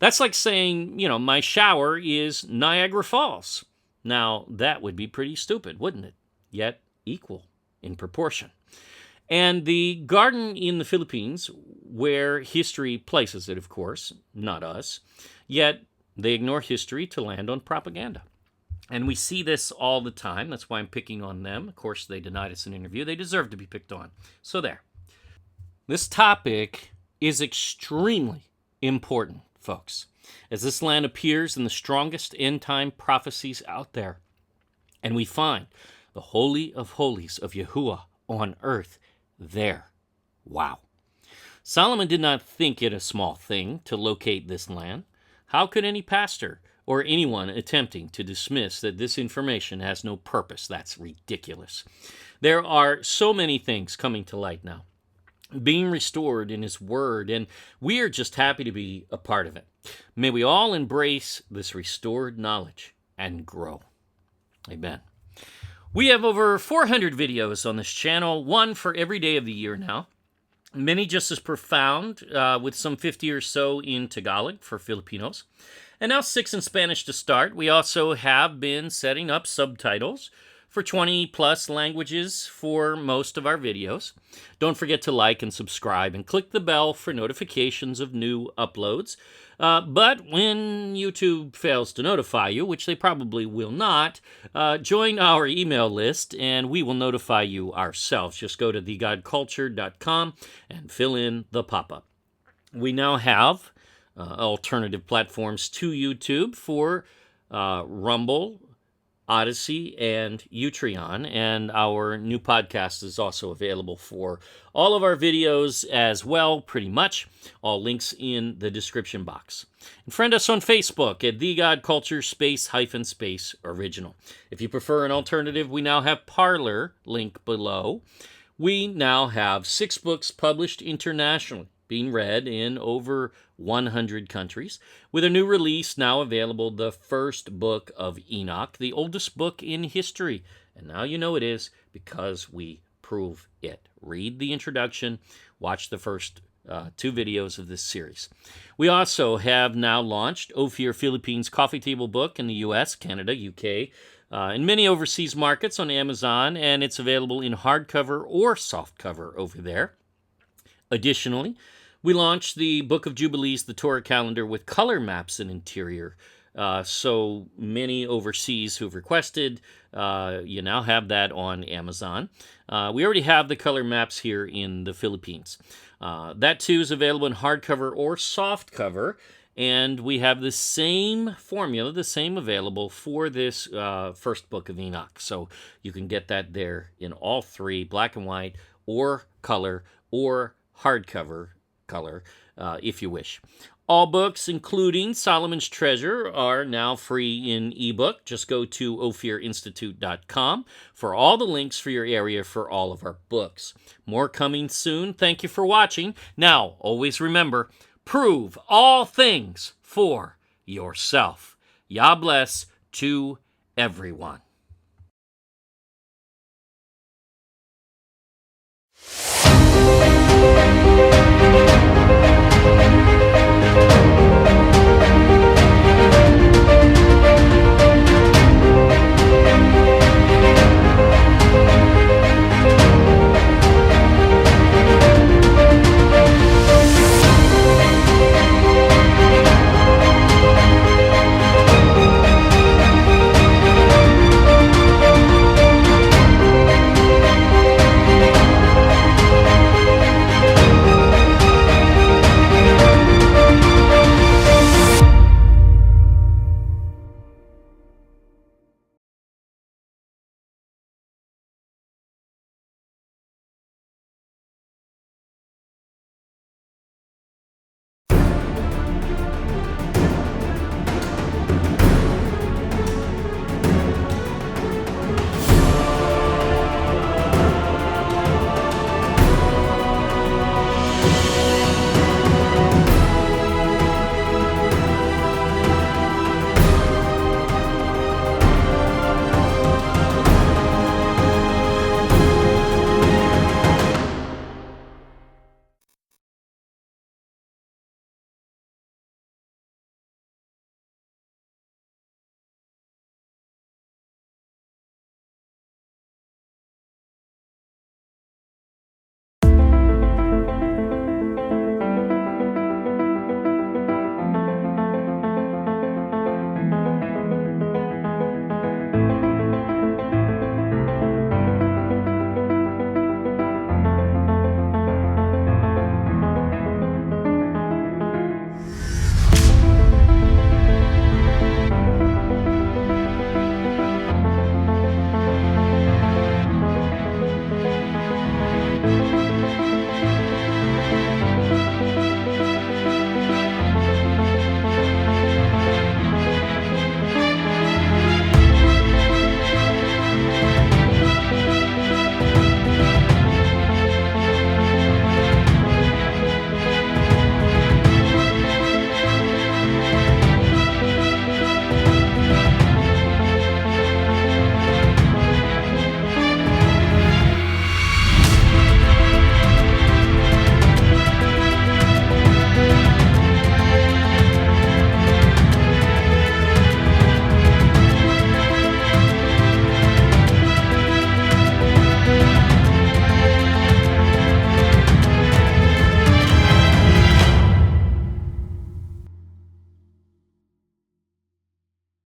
That's like saying, my shower is Niagara Falls. Now, that would be pretty stupid, wouldn't it? Yet equal in proportion. And the garden in the Philippines, where history places it, of course, not us, yet they ignore history to land on propaganda. And we see this all the time. That's why I'm picking on them. Of course, they denied us an interview. They deserve to be picked on. So there. This topic is extremely important, folks, as this land appears in the strongest end-time prophecies out there. And we find the Holy of Holies of Yahuwah on earth there. Wow. Solomon did not think it a small thing to locate this land. How could any pastor or anyone attempting to dismiss that this information has no purpose? That's ridiculous. There are so many things coming to light now, being restored in His Word, and we are just happy to be a part of it. May we all embrace this restored knowledge and grow. Amen. We have over 400 videos on this channel, one for every day of the year now. Many just as profound, with some 50 or so in Tagalog for Filipinos. And now 6 in Spanish to start. We also have been setting up subtitles for 20-plus languages for most of our videos. Don't forget to like and subscribe and click the bell for notifications of new uploads. But when YouTube fails to notify you, which they probably will not, join our email list and we will notify you ourselves. Just go to thegodculture.com and fill in the pop-up. We now have alternative platforms to YouTube for Rumble, Odyssey, and Utreon, and our new podcast is also available for all of our videos as well, pretty much. All links in the description box. And friend us on Facebook at The God Culture _space original. If you prefer an alternative, we now have Parler, link below. We now have 6 books published internationally, being read in over 100 countries, with a new release now available, the first book of Enoch, the oldest book in history. And now you know it is because we prove it. Read the introduction, watch the first 2 videos of this series. We also have now launched Ophir Philippines Coffee Table Book in the U.S., Canada, UK, and many overseas markets on Amazon, and it's available in hardcover or softcover over there. Additionally, we launched the Book of Jubilees, the Torah calendar, with color maps and interior. So many overseas who've requested, you now have that on Amazon. We already have the color maps here in the Philippines. That too is available in hardcover or softcover, and we have the same formula, the same available for this first book of Enoch. So you can get that there in all 3, black and white, or color, or hardcover color, if you wish. All books, including Solomon's Treasure, are now free in eBook. Just go to ophirinstitute.com for all the links for your area for all of our books. More coming soon. Thank you for watching. Now, always remember, prove all things for yourself. Yah bless to everyone.